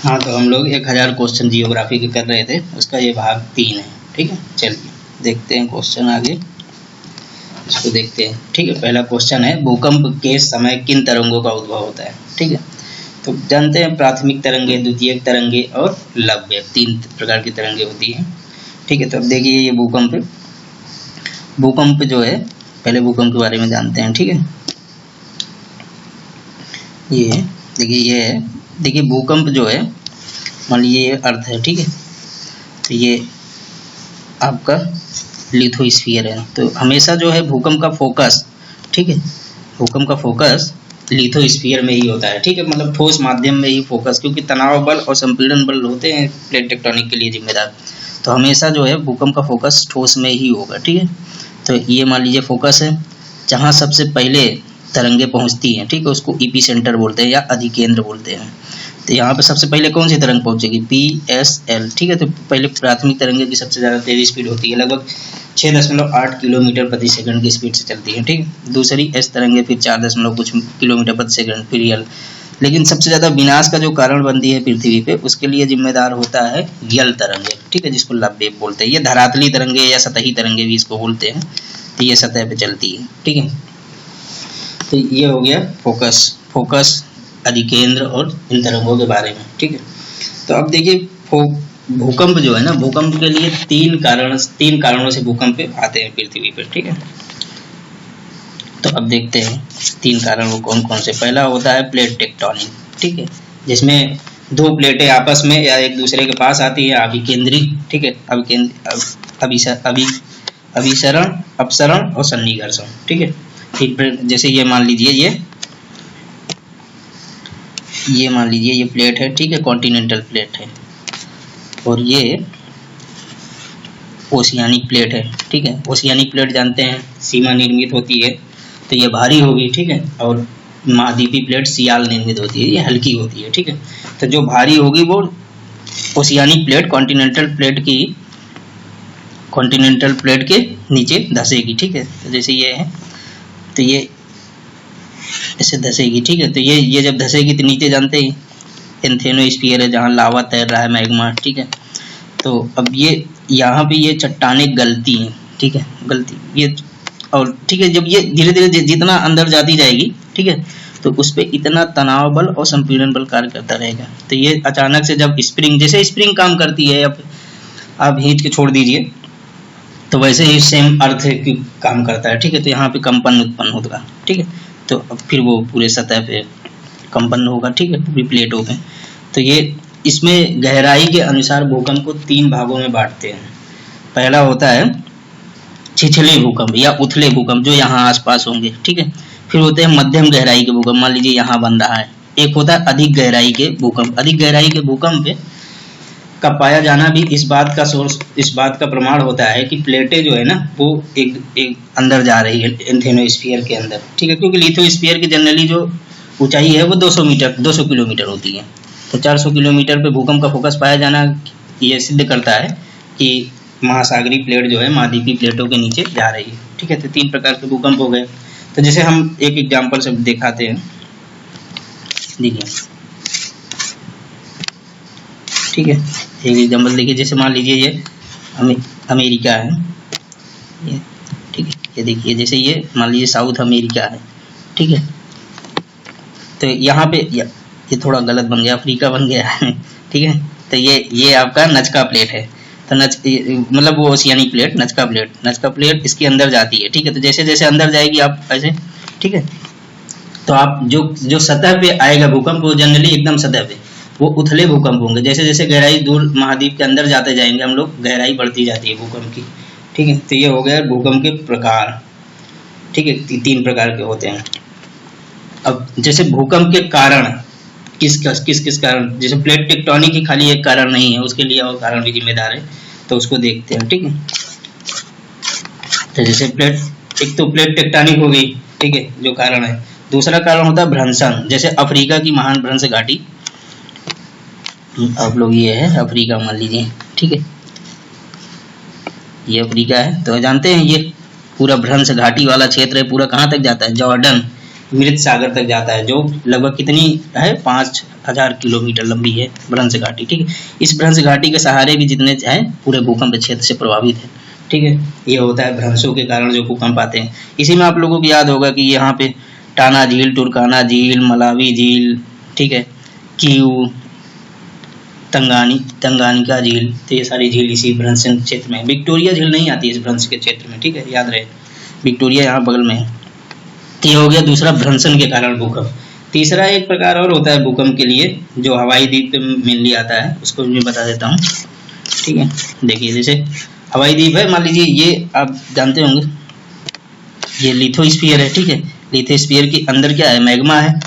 हाँ, तो हम लोग 1000 क्वेश्चन जियोग्राफी के कर रहे थे, उसका ये भाग 3 है। ठीक है, चलिए देखते हैं क्वेश्चन आगे, इसको देखते हैं। ठीक है, पहला क्वेश्चन है भूकंप के समय किन तरंगों का उद्भव होता है। ठीक है, तो जानते हैं प्राथमिक तरंगे, द्वितीयक तरंगे और लघ्य, 3 प्रकार की तरंगे होती हैं। ठीक है, तो अब देखिए ये भूकंप जो है, पहले भूकंप के बारे में जानते हैं। ठीक है, ये देखिए भूकंप जो है, मान लीजिए ये अर्थ है। ठीक है, तो ये आपका लिथोस्फीयर है। तो हमेशा जो है भूकंप का फोकस, ठीक है, भूकंप का फोकस लिथोस्फीयर में ही होता है। ठीक है, मतलब ठोस माध्यम में ही फोकस, क्योंकि तनाव बल और संपीड़न बल होते हैं प्लेट टेक्टोनिक के लिए जिम्मेदार। तो हमेशा जो है भूकंप का फोकस ठोस में ही होगा। ठीक है, तो ये मान लीजिए फोकस है, जहाँ सबसे पहले तरंगे पहुँचती हैं। ठीक है, उसको इपी सेंटर बोलते हैं या अधिकेंद्र बोलते हैं। तो यहाँ पे सबसे पहले कौन सी तरंग पहुंचेगी, PSL। ठीक है, तो पहले प्राथमिक तरंगे की सबसे ज़्यादा तेज़ स्पीड होती है, लगभग 6.8 किलोमीटर प्रति सेकंड की स्पीड से चलती है। ठीक, दूसरी S तरंगे फिर 4 कुछ किलोमीटर प्रति सेकंड, फिर यल। लेकिन सबसे ज़्यादा विनाश का जो कारण बनती है पृथ्वी पे, उसके लिए जिम्मेदार होता है यल तरंगे। ठीक है, जिसको लव वेव बोलते हैं। ये धरातली तरंगे या सतही तरंगे भी इसको बोलते हैं। तो ये सतह पे चलती है। ठीक है, तो ये हो गया फोकस अधिकेंद्र और इन तरंगों के बारे में। ठीक है, तो अब देखिए भूकंप जो है ना, भूकंप के लिए 3 कारणों से भूकंप आते हैं पृथ्वी पर। ठीक है, तो अब देखते हैं 3 कारण वो कौन कौन से। पहला होता है प्लेट टेक्टोनिक। ठीक है, जिसमें 2 प्लेटें आपस में या एक दूसरे के पास आती है, अभिकेंद्री। ठीक है, अभिसरण, अपसरण और सन्निकर्षण। ठीक है, फिर जैसे ये मान लीजिए ये प्लेट है। ठीक है, कॉन्टिनेंटल प्लेट है, और ये ओशियानिक प्लेट है। ठीक है, ओशियानिक प्लेट जानते हैं सीमा निर्मित होती है, तो ये भारी होगी। ठीक है, और महाद्वीपीय प्लेट सियाल निर्मित होती है, ये हल्की होती है। ठीक है, तो जो भारी होगी वो ओशियानिक प्लेट कॉन्टिनेंटल प्लेट के नीचे धंसेगी। ठीक है, तो जैसे ये है, तो ये ऐसे धंसेगी। ठीक है, तो ये जब धंसेगी तो नीचे जानते ही एंथेनोस्फीयर है, जहाँ लावा तैर रहा है, मैग्मा। ठीक है, तो अब ये यहाँ पे ये चट्टानें गलती हैं। ठीक है, गलती ये, और ठीक है, जब ये धीरे धीरे जितना अंदर जाती जाएगी, ठीक है, तो उस पर इतना तनाव बल और संपीड़न बल कार्य करता रहेगा। तो ये अचानक से जब स्प्रिंग, जैसे स्प्रिंग काम करती है, अब आप खींच के छोड़ दीजिए, तो वैसे ही सेम अर्थ की काम करता है। ठीक है, तो यहाँ पे कंपन उत्पन्न होगा। ठीक है, तो अब फिर वो पूरे सतह पे कंपन होगा। ठीक है, पूरी प्लेटों पे। तो ये इसमें गहराई के अनुसार भूकंप को 3 भागों में बांटते हैं। पहला होता है छिछले भूकंप या उथले भूकंप, जो यहाँ आसपास होंगे। ठीक है, फिर होते हैं मध्यम गहराई के भूकंप, मान लीजिए यहाँ बन रहा है। एक होता है अधिक गहराई के भूकंप। अधिक गहराई के भूकंप का पाया जाना भी इस बात का प्रमाण होता है कि प्लेटें जो है ना, वो एक अंदर जा रही है एंथेनोस्फीयर के अंदर। ठीक है, क्योंकि लिथोस्फीयर की जनरली जो ऊंचाई है वो 200 किलोमीटर होती है। तो 400 किलोमीटर पे भूकंप का फोकस पाया जाना ये सिद्ध करता है कि महासागरीय प्लेट जो है महाद्वीपीय प्लेटों के नीचे जा रही है। ठीक है, तो 3 प्रकार के भूकंप हो गए। तो जैसे हम एक एग्जाम्पल से दिखाते हैं, देखिए। ठीक है, एक एग्जाम्पल देखिए, जैसे मान लीजिए ये अमेरिका है, ये। ठीक है, ये देखिए, जैसे ये मान लीजिए साउथ अमेरिका है। ठीक है, तो यहाँ पे ये थोड़ा गलत बन गया, अफ्रीका बन गया है। ठीक है, तो ये आपका नजका प्लेट है। तो मतलब वो ओशियानिक प्लेट, नजका प्लेट इसके अंदर जाती है। ठीक है, तो जैसे जैसे अंदर जाएगी आप ऐसे, ठीक है, तो आप जो सतह पे आएगा भूकंप, वो जनरली एकदम सतह पे वो उथले भूकंप होंगे। जैसे जैसे गहराई दूर महाद्वीप के अंदर जाते जाएंगे हम लोग, गहराई बढ़ती जाती है भूकंप की। ठीक है, तो ये हो गया भूकंप के प्रकार। ठीक है, 3 प्रकार के होते हैं। अब जैसे भूकंप के कारण किस कारण, जैसे प्लेट टेक्टोनिक ही खाली एक कारण नहीं है, उसके लिए और कारण भी जिम्मेदार है, तो उसको देखते हैं। ठीक है, तो जैसे एक तो प्लेट टेक्टोनिक हो गई। ठीक है, जो कारण है। दूसरा कारण होता है भ्रंशन, जैसे अफ्रीका की महान भ्रंश घाटी। आप लोग ये है अफ्रीका मान लीजिए। ठीक है, ये अफ्रीका है, तो जानते हैं ये पूरा भ्रंश घाटी वाला क्षेत्र है, पूरा कहाँ तक जाता है, जॉर्डन, मृत सागर तक जाता है, जो लगभग कितनी है 5000 किलोमीटर लंबी है भ्रंश घाटी। ठीक है, इस भ्रंश घाटी के सहारे भी जितने हैं पूरे भूकंप क्षेत्र से प्रभावित है। ठीक है, ये होता है भ्रंशों के कारण जो भूकंप आते हैं। इसी में आप लोगों को याद होगा कि यहाँ पे टाना झील, टुरकाना झील, मलावी झील, ठीक है, कीऊ, तंगानिका झील, तो ये सारी झील इसी भ्रंश क्षेत्र में। विक्टोरिया झील नहीं आती इस भ्रंश के क्षेत्र में। ठीक है, याद रहे, विक्टोरिया यहाँ बगल में है। ये हो गया दूसरा भ्रंशन के कारण भूकंप। तीसरा एक प्रकार और होता है भूकंप के लिए, जो हवाई द्वीप पे मेनली आता है, उसको भी बता देता हूँ। ठीक है, देखिए जैसे हवाई द्वीप है, मान लीजिए ये आप जानते होंगे, ये लिथोस्फीयर है। ठीक है, लिथोस्फीयर के अंदर क्या है, मैग्मा है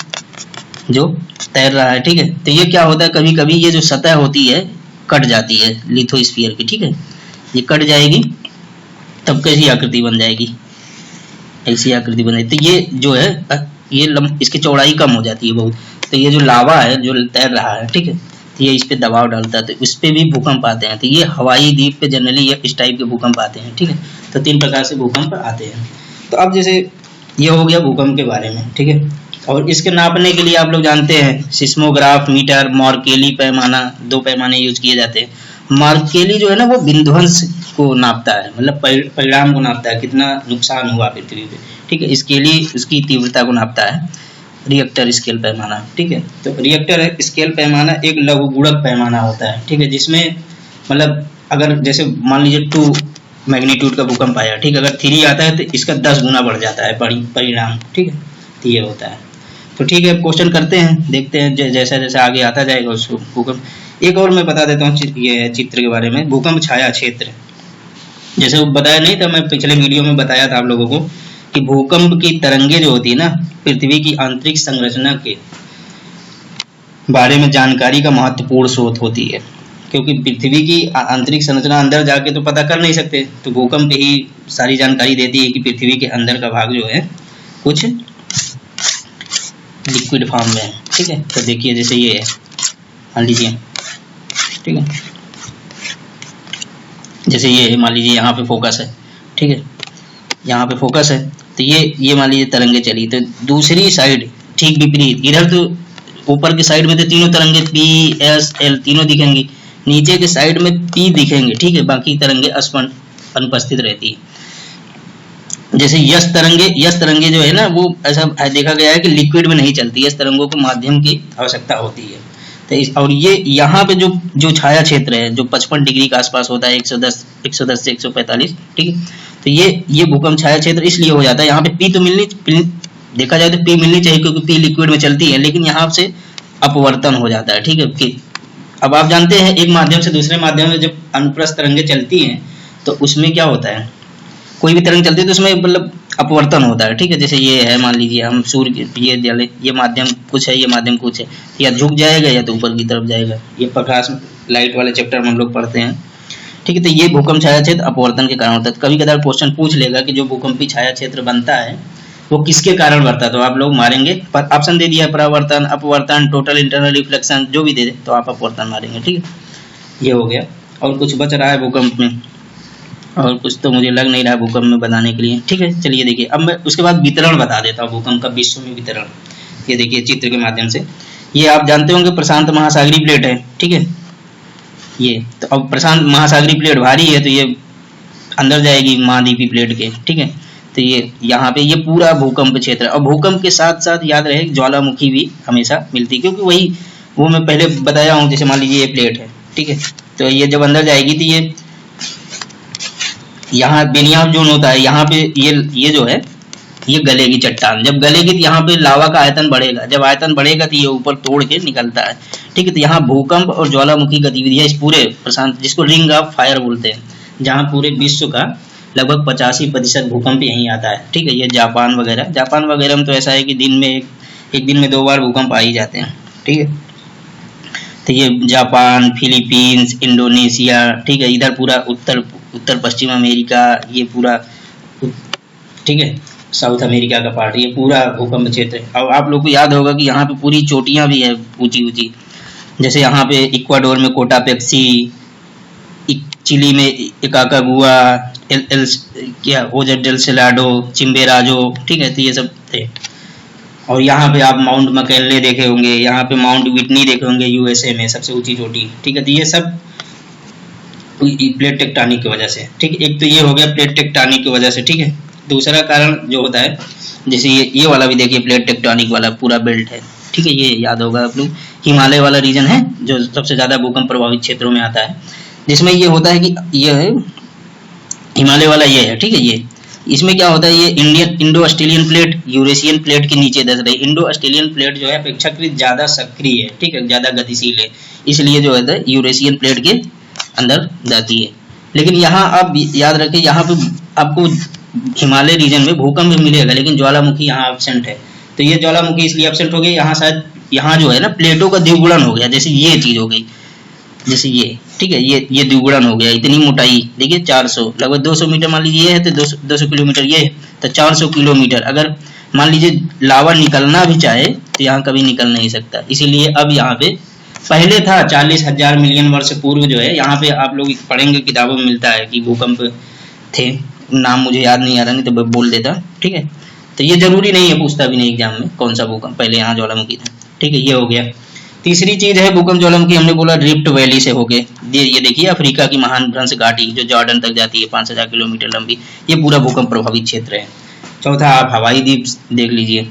जो तैर रहा है। ठीक है, तो ये क्या होता है, कभी कभी ये जो सतह होती है कट जाती है लिथोस्फीयर की। ठीक है, ये कट जाएगी तब कैसी आकृति बन जाएगी, ऐसी आकृति बन जाती है। तो ये जो है ये इसकी चौड़ाई कम हो जाती है बहुत। तो ये जो लावा है जो तैर रहा है, ठीक है, तो ये इस पे दबाव डालता है, तो इस पे भी भूकंप आते हैं। तो ये हवाई द्वीप पे जनरली ये इस टाइप के भूकंप आते हैं। ठीक है, तो 3 प्रकार से भूकंप आते हैं। तो अब जैसे ये हो गया भूकंप के बारे में। ठीक है, और इसके नापने के लिए आप लोग जानते हैं सिस्मोग्राफ, मीटर, मॉर्केली पैमाना, 2 पैमाने यूज किए जाते हैं। मॉर्केली जो है ना वो विध्वंस को नापता है, मतलब परिणाम को नापता है, कितना नुकसान हुआ पृथ्वी पे। ठीक है, इसके लिए उसकी तीव्रता को नापता है रिएक्टर स्केल पैमाना। ठीक है, तो रिएक्टर स्केल पैमाना एक लघुगुणक पैमाना होता है। ठीक है, जिसमें मतलब अगर जैसे मान लीजिए 2 मैग्नीट्यूड का भूकंप आया, ठीक है, अगर 3 आता है तो इसका 10 गुना बढ़ जाता है परिणाम। ठीक है, तो ये होता है। तो ठीक है, क्वेश्चन करते हैं, देखते हैं जैसा जैसा आगे आता जाएगा उसको भूकंप। एक और मैं बता देता हूँ ये चित्र के बारे में, भूकंप छाया क्षेत्र। जैसे वो बताया नहीं था, मैं पिछले वीडियो में बताया था आप लोगों को कि भूकंप की तरंगे जो होती है ना, पृथ्वी की आंतरिक संरचना के बारे में जानकारी का महत्वपूर्ण स्रोत होती है। क्योंकि पृथ्वी की आंतरिक संरचना अंदर जाके तो पता कर नहीं सकते, तो भूकंप ही सारी जानकारी देती है कि पृथ्वी के अंदर का भाग जो है कुछ लिक्विड फॉर्म में है। ठीक है, तो देखिए जैसे ये है, मान लीजिए, ठीक है, जैसे ये है, मान लीजिए यहाँ पे फोकस है। ठीक है, यहाँ पे फोकस है, तो ये मान लीजिए तरंगे चली, तो दूसरी साइड ठीक विपरीत, इधर तो ऊपर की साइड में तो तीनों तरंगे P, S, L तीनों दिखेंगी, नीचे के साइड में P दिखेंगे। ठीक है, बाकी तरंगे अनुपस्थित रहती है। जैसे यस तरंगे जो है ना, वो ऐसा देखा गया है कि लिक्विड में नहीं चलती, यस तरंगों को माध्यम की आवश्यकता होती है। तो और ये यहाँ पे जो छाया क्षेत्र है जो 55 डिग्री के आसपास होता है, 110 से 145, ठीक है, तो ये भूकंप छाया क्षेत्र इसलिए हो जाता है। यहाँ पे P तो देखा जाए तो P मिलनी चाहिए क्योंकि P लिक्विड में चलती है, लेकिन यहाँ से अपवर्तन हो जाता है। ठीक है, कि अब आप जानते हैं एक माध्यम से दूसरे माध्यम में जब अनुप्रस्थ तरंगे चलती हैं तो उसमें क्या होता है, कोई भी तरंग चलती है तो उसमें मतलब अपवर्तन होता है। ठीक है, जैसे ये है, मान लीजिए हम सूर्य, ये माध्यम कुछ है, ये माध्यम कुछ है, या झुक जाएगा या तो ऊपर की तरफ जाएगा। ये प्रकाश लाइट वाले चैप्टर में हम लोग पढ़ते हैं। ठीक है, तो ये भूकंप छाया क्षेत्र अपवर्तन के कारण होता है। कभी कदार क्वेश्चन पूछ लेगा कि जो भूकंपी छाया क्षेत्र बनता है वो किसके कारण बनता है, तो आप लोग मारेंगे, पर ऑप्शन दे दिया, परावर्तन, अपवर्तन, टोटल इंटरनल रिफ्लेक्शन, जो भी दे दे तो आप अपवर्तन मारेंगे। ठीक है, ये हो गया। और कुछ बच रहा है भूकंप में, और कुछ तो मुझे लग नहीं रहा भूकंप में बताने के लिए। ठीक है, चलिए देखिए, अब मैं उसके बाद वितरण बता देता हूँ भूकंप का विश्व में वितरण। ये देखिए चित्र के माध्यम से, ये आप जानते होंगे प्रशांत महासागरीय प्लेट है। ठीक है, ये तो अब प्रशांत महासागरीय प्लेट भारी है तो ये अंदर जाएगी महाद्वीपीय प्लेट के। ठीक है, तो ये यहाँ पे ये पूरा भूकंप क्षेत्र, और भूकंप के साथ साथ याद रहे ज्वालामुखी भी हमेशा मिलती है, क्योंकि वही वो मैं पहले बताया हूँ। जैसे मान लीजिए ये प्लेट है, ठीक है, तो ये जब अंदर जाएगी तो ये यहाँ बेनियाफ जोन होता है, यहाँ पे ये जो है ये गलेगी चट्टान, जब गलेगी तो यहाँ पे लावा का आयतन बढ़ेगा, जब आयतन बढ़ेगा तो ये ऊपर तोड़ के निकलता है। ठीक है, तो यहाँ भूकंप और ज्वालामुखी गतिविधियां इस पूरे प्रशांत, जिसको रिंग ऑफ फायर बोलते हैं, जहाँ पूरे विश्व का लगभग 85% भूकंप यहीं आता है। ठीक है, ये जापान वगैरह में तो ऐसा है कि दिन में एक दिन में 2 बार भूकंप आ ही जाते हैं। ठीक है, तो ये जापान, फिलीपींस, इंडोनेशिया, ठीक है, इधर पूरा उत्तर पश्चिम अमेरिका, ये पूरा, ठीक है, साउथ अमेरिका का पार्ट, ये पूरा भूकंप क्षेत्र है। अब आप लोग को याद होगा कि यहाँ पे पूरी चोटियां भी है ऊंची ऊंची, जैसे यहाँ पे इक्वाडोर में कोटापेक्सी, चिली में इकाकागुआ, क्या ओजर डेल सेलाडो, चिम्बेराजो। ठीक है, तो ये सब थे। और यहाँ पे आप माउंट मैकिनले देखे होंगे, यहाँ पे माउंट विटनी देखे होंगे यूएसए में सबसे ऊंची चोटी, ठीक है। तो ये सब प्लेट टेक्टोनिक की वजह से, ठीक है। एक तो ये हो गया प्लेट टेक्टोनिक की वजह से, ठीक है। दूसरा कारण जो होता है, जैसे ये वाला भी देखिए प्लेट टेक्टोनिक वाला पूरा बेल्ट है, ठीक है। ये याद होगा आप लोग, हिमालय वाला रीजन है जो सबसे ज्यादा भूकंप प्रभावित क्षेत्रों में आता है, जिसमें ये होता है कि ये है हिमालय वाला, ये है, ठीक है। ये इसमें क्या होता है, ये Indo Australian plate Eurasian plate के नीचे धस रही। इंडो ऑस्ट्रेलियन प्लेट जो है अपेक्षाकृत ज्यादा सक्रिय है, ठीक है, ज्यादा गतिशील है, इसलिए जो है यूरेशियन प्लेट के अंदर जाती है। लेकिन यहाँ आप याद रखें, यहाँ पे आपको हिमालय रीजन में भूकंप मिलेगा, लेकिन ज्वालामुखी यहाँ एब्सेंट है। तो ये ज्वालामुखी इसलिए एब्सेंट हो गई, यहाँ शायद यहाँ जो है ना प्लेटों का द्विगुणन हो गया, जैसे ये चीज हो गई, जैसे ये, ठीक है। ये द्विगुणन हो गया, इतनी मोटाई देखिए 400, लगभग 200 मीटर मान लीजिए है, तो 200 किलोमीटर ये है, तो 400 किलोमीटर। अगर मान लीजिए लावा निकलना भी चाहे तो यहाँ कभी निकल नहीं सकता, इसीलिए अब यहाँ पे पहले था 40,000 मिलियन वर्ष पूर्व जो है, यहाँ पे आप लोग पढ़ेंगे किताबों में मिलता है कि भूकंप थे, नाम मुझे याद नहीं आ रहा, नहीं तो बोल देता, ठीक है। तो ये जरूरी नहीं है, पूछता भी नहीं एग्जाम में कौन सा भूकंप पहले यहाँ ज्वालामुखी था, ठीक है। ये हो गया। तीसरी चीज है भूकंप ज्वालामुखी, हमने बोला रिफ्ट वैली से होके, ये देखिए अफ्रीका की महान भ्रंश घाटी जो जॉर्डन तक जाती है, 5,000 किलोमीटर लंबी, ये पूरा भूकंप प्रभावित क्षेत्र है। चौथा आप हवाई द्वीप देख लीजिए,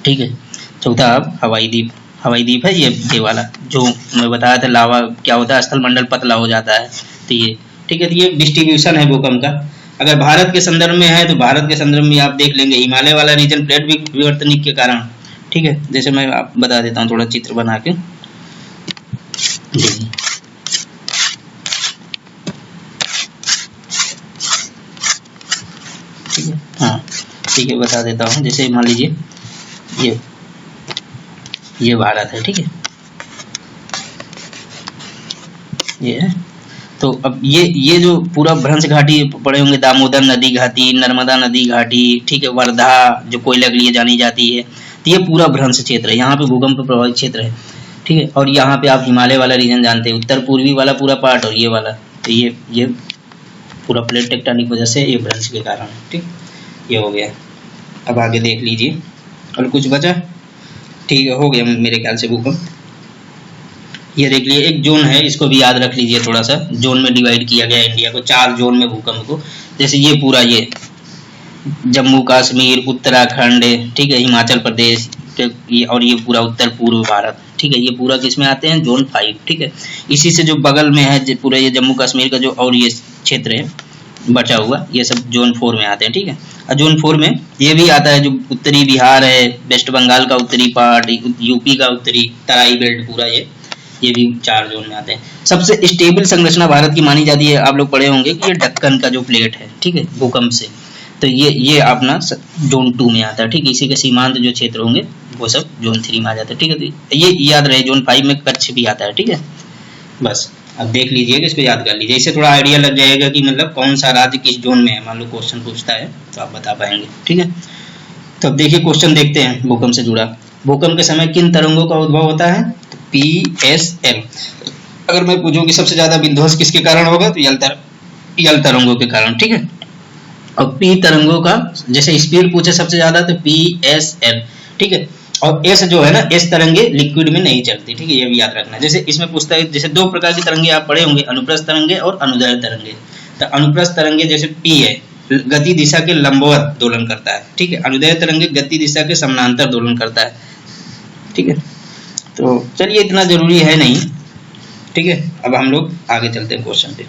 ठीक है। चौथा आप हवाई द्वीप है ये वाला जो मैं बताया था, लावा क्या होता है, स्थल मंडल पतला हो जाता है, तो ये, ठीक है। तो ये डिस्ट्रीब्यूशन है भूकंप का। अगर भारत के संदर्भ में है तो भारत के संदर्भ में आप देख लेंगे हिमालय वाला रीजन प्लेट विवर्तनिक के कारण, ठीक है। जैसे मैं आप बता देता हूँ थोड़ा चित्र बना के, ठीक है, हाँ ठीक है, बता देता हूँ। जैसे मान लीजिए ये भारत है, ठीक है, ये है। तो अब ये जो पूरा भ्रंश घाटी पड़े होंगे, दामोदर नदी घाटी, नर्मदा नदी घाटी, ठीक है, वर्धा जो कोयला के लिए जानी जाती है, तो ये पूरा भ्रंश क्षेत्र है, यहाँ पे भूकंप प्रभावित क्षेत्र है, ठीक है। और यहाँ पे आप हिमालय वाला रीजन जानते हैं, उत्तर पूर्वी वाला पूरा पार्ट और ये वाला, तो ये पूरा प्लेट टेक्टोनिक वजह से ये भ्रंश के कारण, ठीक, ये हो गया। अब आगे देख लीजिए, और कुछ बचा, ठीक है, हो गया मेरे ख्याल से भूकंप। ये देख लीजिए एक जोन है, इसको भी याद रख लीजिए, थोड़ा सा जोन में डिवाइड किया गया इंडिया को 4 जोन में भूकंप को। जैसे ये पूरा ये जम्मू कश्मीर, उत्तराखंड, ठीक है, हिमाचल प्रदेश, और ये पूरा उत्तर पूर्व भारत, ठीक है, ये पूरा किस में आते हैं, जोन 5, ठीक है। इसी से जो बगल में है पूरा ये जम्मू कश्मीर का जो और ये क्षेत्र है बचा हुआ, ये सब जोन 4 में आते हैं, ठीक है। और जोन 4 में ये भी आता है जो उत्तरी बिहार है, वेस्ट बंगाल का उत्तरी पार्ट, यूपी का उत्तरी तराई बेल्ट, पूरा ये भी 4 जोन में आते हैं। सबसे स्टेबल संरचना भारत की मानी जाती है, आप लोग पढ़े होंगे कि ये दक्कन का जो प्लेट है, ठीक है, भूकंप से, तो ये अपना जोन 2 में आता है, ठीक है। इसी के सीमांत जो क्षेत्र होंगे वो सब जोन 3 में आ जाता है, ठीक है। तो ये याद रहे, जोन 5 में कच्छ भी आता है, ठीक है। बस अब देख लीजिएगा, इसको याद कर लीजिए, इससे थोड़ा आइडिया लग जाएगा कि मतलब कौन सा राज्य किस जोन में है। मान लो क्वेश्चन पूछता है तो आप बता पाएंगे, ठीक है। तो अब देखिए क्वेश्चन देखते हैं भूकंप से जुड़ा। भूकंप के समय किन तरंगों का उद्भव होता है, तो PSL। अगर मैं पूछूं कि सबसे ज्यादा विध्वंस किसके कारण होगा, तो यल तरंगों के कारण, ठीक है। और P तरंगों का जैसे स्पीड पूछे सबसे ज्यादा, तो PSL, ठीक है। और S जो है ना, S तरंगे लिक्विड में नहीं चलती, ठीक है, ये भी याद रखना। जैसे इसमें पूछता है, जैसे 2 प्रकार की तरंगे आप पढ़े होंगे, अनुप्रस्थ तरंगे और अनुदैर्घ्य तरंगे। तो अनुप्रस्थ तरंगे जैसे P है, गति दिशा के लंबवत दोलन करता है, ठीक है। अनुदैर्घ्य तरंगे गति दिशा के समानांतर दोलन करता है, ठीक है। तो चलिए इतना जरूरी है नहीं, ठीक है। अब हम लोग आगे चलते हैं क्वेश्चन पे।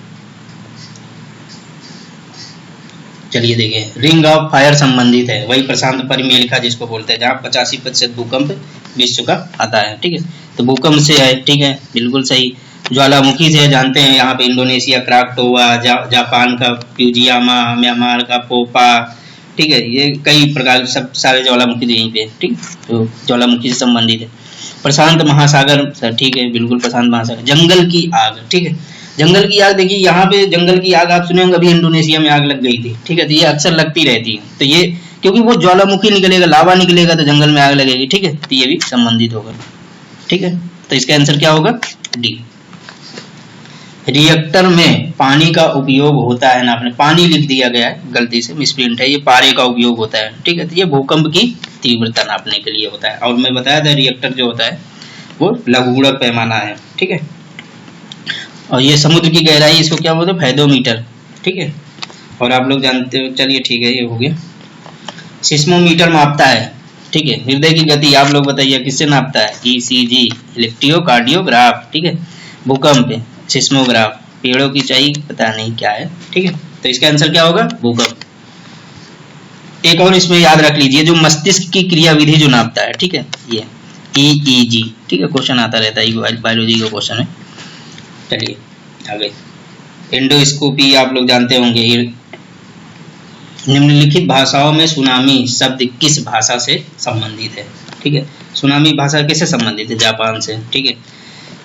चलिए देखें, रिंग ऑफ फायर संबंधित है, वही प्रशांत परिमेलिका जिसको बोलते हैं, जहाँ 85% भूकंप विश्व का आता है, ठीक है। तो भूकंप से है, ठीक है, बिल्कुल सही। ज्वालामुखी से जानते हैं, यहाँ पे इंडोनेशिया क्राकटोवा, जापान का फ्यूजियामा, म्यांमार का पोपा, ठीक है, ये कई प्रकार सब सारे ज्वालामुखी यहीं पे, ठीक। तो ज्वालामुखी से संबंधित है। प्रशांत महासागर, ठीक है, बिल्कुल प्रशांत महासागर। जंगल की आग, ठीक है, जंगल की आग देखिए, यहाँ पे जंगल की आग आप सुने होंगे, अभी इंडोनेशिया में आग लग गई थी, ठीक है। तो ये अक्सर लगती रहती है, तो ये क्योंकि वो ज्वालामुखी निकलेगा, लावा निकलेगा, तो जंगल में आग लगेगी, ठीक है। तो ये भी संबंधित होगा, ठीक है। तो इसका आंसर क्या होगा, डी। रिएक्टर में पानी का उपयोग होता है ना, आपने पानी लिख दिया गया है, गलती से मिसप्रिंट है, ये पारे का उपयोग होता है, ठीक है। तो ये भूकंप की तीव्रता नापने के लिए होता है। और मैं बताया था रिएक्टर जो होता है वो लघुगुणक पैमाना है, ठीक है। और ये समुद्र की गहराई, इसको क्या बोलते हैं, फेदोमीटर, ठीक है। और आप लोग जानते हो, चलिए ठीक है, ये हो गया। सिस्मोमीटर मापता है, ठीक है, हृदय की गति आप लोग बताइए किससे नापता है, ECG, इलेक्ट्रोकार्डियोग्राफ, ठीक है। भूकंप, सिस्मोग्राफ, पेड़ों की ऊंचाई पता नहीं क्या है, ठीक है। तो इसका आंसर क्या होगा, भूकंप। एक और इसमें याद रख लीजिए, जो मस्तिष्क की क्रियाविधि जो नापता है, ठीक है, ये EEG, ठीक है, क्वेश्चन आता रहता है, बायोलॉजी का क्वेश्चन है। चलिए आगे, एंडोस्कोपी आप लोग जानते होंगे। निम्नलिखित भाषाओं में सुनामी शब्द किस भाषा से संबंधित है, ठीक है। सुनामी भाषा किससे संबंधित है, जापान से, ठीक है।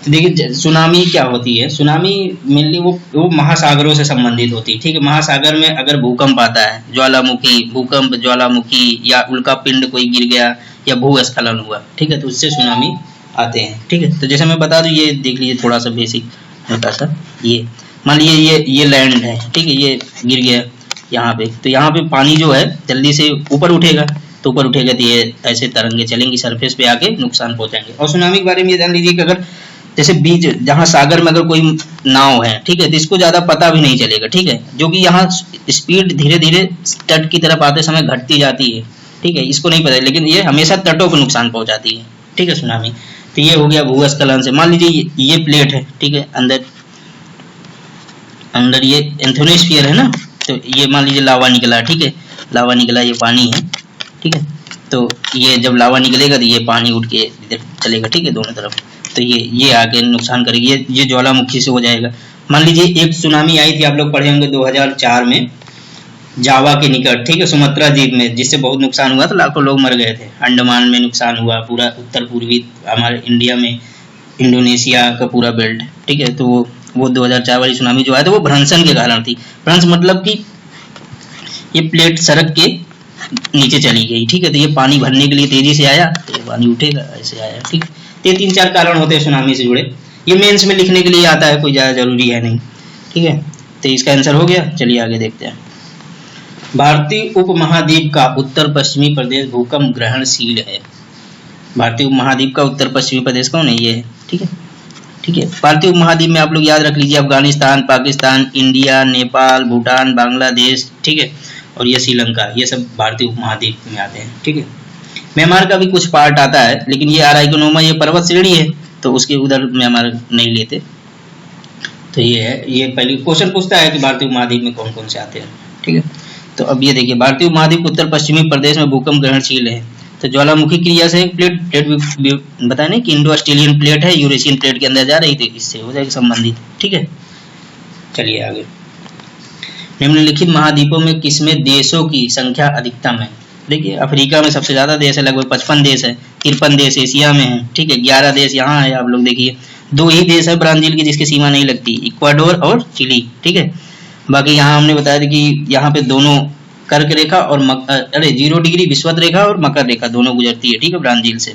तो देखिए सुनामी क्या होती है, सुनामी मेनली वो महासागरों से संबंधित होती है, ठीक है। महासागर में अगर भूकंप आता है, ज्वालामुखी भूकंप, ज्वालामुखी या उल्का पिंड कोई गिर गया या भूस्खलन हुआ, ठीक है, तो उससे सुनामी आते हैं, ठीक है। तो जैसे मैं बता दूं, ये देख लीजिए थोड़ा सा बेसिक छोटा सा, ये मान लीजिए ये लैंड है, ठीक है, ये गिर गया यहाँ पे, तो यहाँ पे पानी जो है जल्दी से ऊपर उठेगा, तो ऊपर उठेगा तो ये ऐसे तरंगे चलेंगी, सरफेस पे आके नुकसान पहुंचाएंगे। और सुनामी के बारे में ये जान लीजिए कि अगर जैसे बीच जहाँ सागर में अगर कोई नाव है, ठीक है, तो इसको ज्यादा पता भी नहीं चलेगा, ठीक है, जो कि यहाँ स्पीड धीरे धीरे तट की तरफ आते समय घटती जाती है, ठीक है, इसको नहीं पता, लेकिन ये हमेशा तटों को नुकसान पहुंचाती है, ठीक है, सुनामी। तो ये हो गया भूस्खलन से। मान लीजिए ये प्लेट है, ठीक है, अंदर ये एंथोनोस्फीयर है ना, तो ये मान लीजिए लावा निकला, ठीक है, लावा निकला, ये पानी है, ठीक है। तो ये जब लावा निकलेगा तो ये पानी उठ के इधर चलेगा, ठीक है, दोनों तरफ, तो ये आके नुकसान करेगी, ये ज्वालामुखी से हो जाएगा। मान लीजिए एक सुनामी आई थी, आप लोग पढ़े होंगे 2004 में जावा के निकट, ठीक है, सुमात्रा द्वीप में, जिससे बहुत नुकसान हुआ था, लाखों लोग मर गए थे। अंडमान में नुकसान हुआ, पूरा उत्तर पूर्वी हमारे इंडिया में इंडोनेशिया का पूरा बेल्ट, ठीक है। तो वो 2004 वाली सुनामी जो आया था वो भ्रंशन के कारण थी। भ्रंश मतलब कि ये प्लेट सड़क के नीचे चली गई, ठीक है, तो ये पानी भरने के लिए तेजी से आया, तो ये पानी उठेगा, ऐसे आया, ठीक। तो ये 3-4 कारण होते हैं सुनामी से जुड़े, ये मेंस में लिखने के लिए आता है, कोई ज़्यादा जरूरी है नहीं, ठीक है। तो इसका आंसर हो गया। चलिए आगे देखते हैं। भारतीय उपमहाद्वीप का उत्तर पश्चिमी प्रदेश भूकंप ग्रहणशील है। भारतीय उपमहाद्वीप का उत्तर पश्चिमी प्रदेश कौन है, ये है, ठीक है, ठीक है। भारतीय उपमहाद्वीप में आप लोग याद रख लीजिए, अफगानिस्तान, पाकिस्तान, इंडिया, नेपाल, भूटान, बांग्लादेश, ठीक है, और ये श्रीलंका, ये सब भारतीय उपमहाद्वीप में आते हैं, ठीक है। म्यांमार का भी कुछ पार्ट आता है, लेकिन ये आराइकोनोमा, ये पर्वत श्रेणी है, तो उसके उधर म्यांमार नहीं लेते। तो ये है, ये पहले क्वेश्चन पूछता है कि भारतीय उपमहाद्वीप में कौन कौन से आते हैं, ठीक है। तो अब ये देखिए, भारतीय उपमहाद्वीप उत्तर पश्चिमी प्रदेश में भूकंप ग्रहणशील है। तो ज्वालामुखी क्रिया से एक प्लेट बताया नहीं कि इंडो ऑस्ट्रेलियन प्लेट है, यूरेशियन प्लेट के अंदर जा रही थी, इससे हो जाएगी संबंधित, ठीक है। चलिए आगे। निम्नलिखित महाद्वीपों में किसमें देशों की संख्या अधिकतम है। देखिए अफ्रीका में सबसे ज्यादा देश है, लगभग 55 देश है। 53 देश एशिया में है, ठीक है, 11 देश यहाँ है। आप लोग देखिए 2 ही देश है ब्राजील की जिसकी सीमा नहीं लगती, इक्वाडोर और चिली, ठीक है। बाकी यहाँ हमने बताया था कि यहाँ पे दोनों कर्क रेखा और 0 डिग्री विषुवत रेखा और मकर रेखा दोनों गुजरती है, ठीक है, ब्राजील से।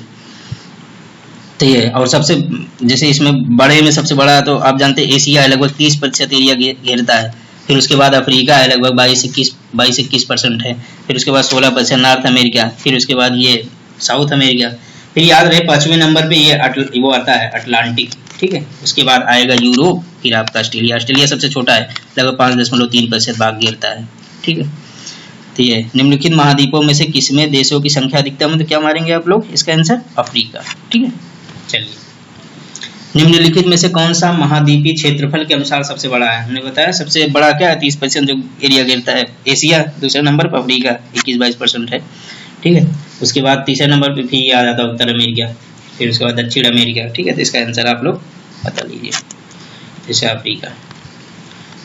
तो ये और सबसे जैसे इसमें बड़े में सबसे बड़ा तो आप जानते हैं एशिया है, लगभग 30% एरिया घेरता है। फिर उसके बाद अफ्रीका है, लगभग 22-21% है। फिर उसके बाद 16% नॉर्थ अमेरिका, फिर उसके बाद ये साउथ अमेरिका। फिर याद रहे 5वें नंबर पे ये वो आता है अटलांटिक, ठीक है। उसके बाद आएगा यूरोप, फिर आपका ऑस्ट्रेलिया। ऑस्ट्रेलिया सबसे छोटा है, लगभग 5.3% भाग घेरता है, ठीक है। तो ये निम्नलिखित महाद्वीपों में से किसमें देशों की संख्या अधिकतम है, तो क्या मारेंगे आप लोग, इसका आंसर अफ्रीका, ठीक है। चलिए, निम्नलिखित में से कौन सा महाद्वीपीय क्षेत्रफल के अनुसार सबसे बड़ा है। हमने बताया सबसे बड़ा क्या है, 30% जो एरिया घेरता है एशिया, दूसरे नंबर पर अफ्रीका 21-22% है, ठीक है। उसके बाद तीसरे नंबर पे फिर आ जाता है उत्तर अमेरिका, फिर उसके बाद दक्षिण अमेरिका, ठीक है। तो इसका आंसर आप लोग बता लीजिए, जैसे अफ्रीका,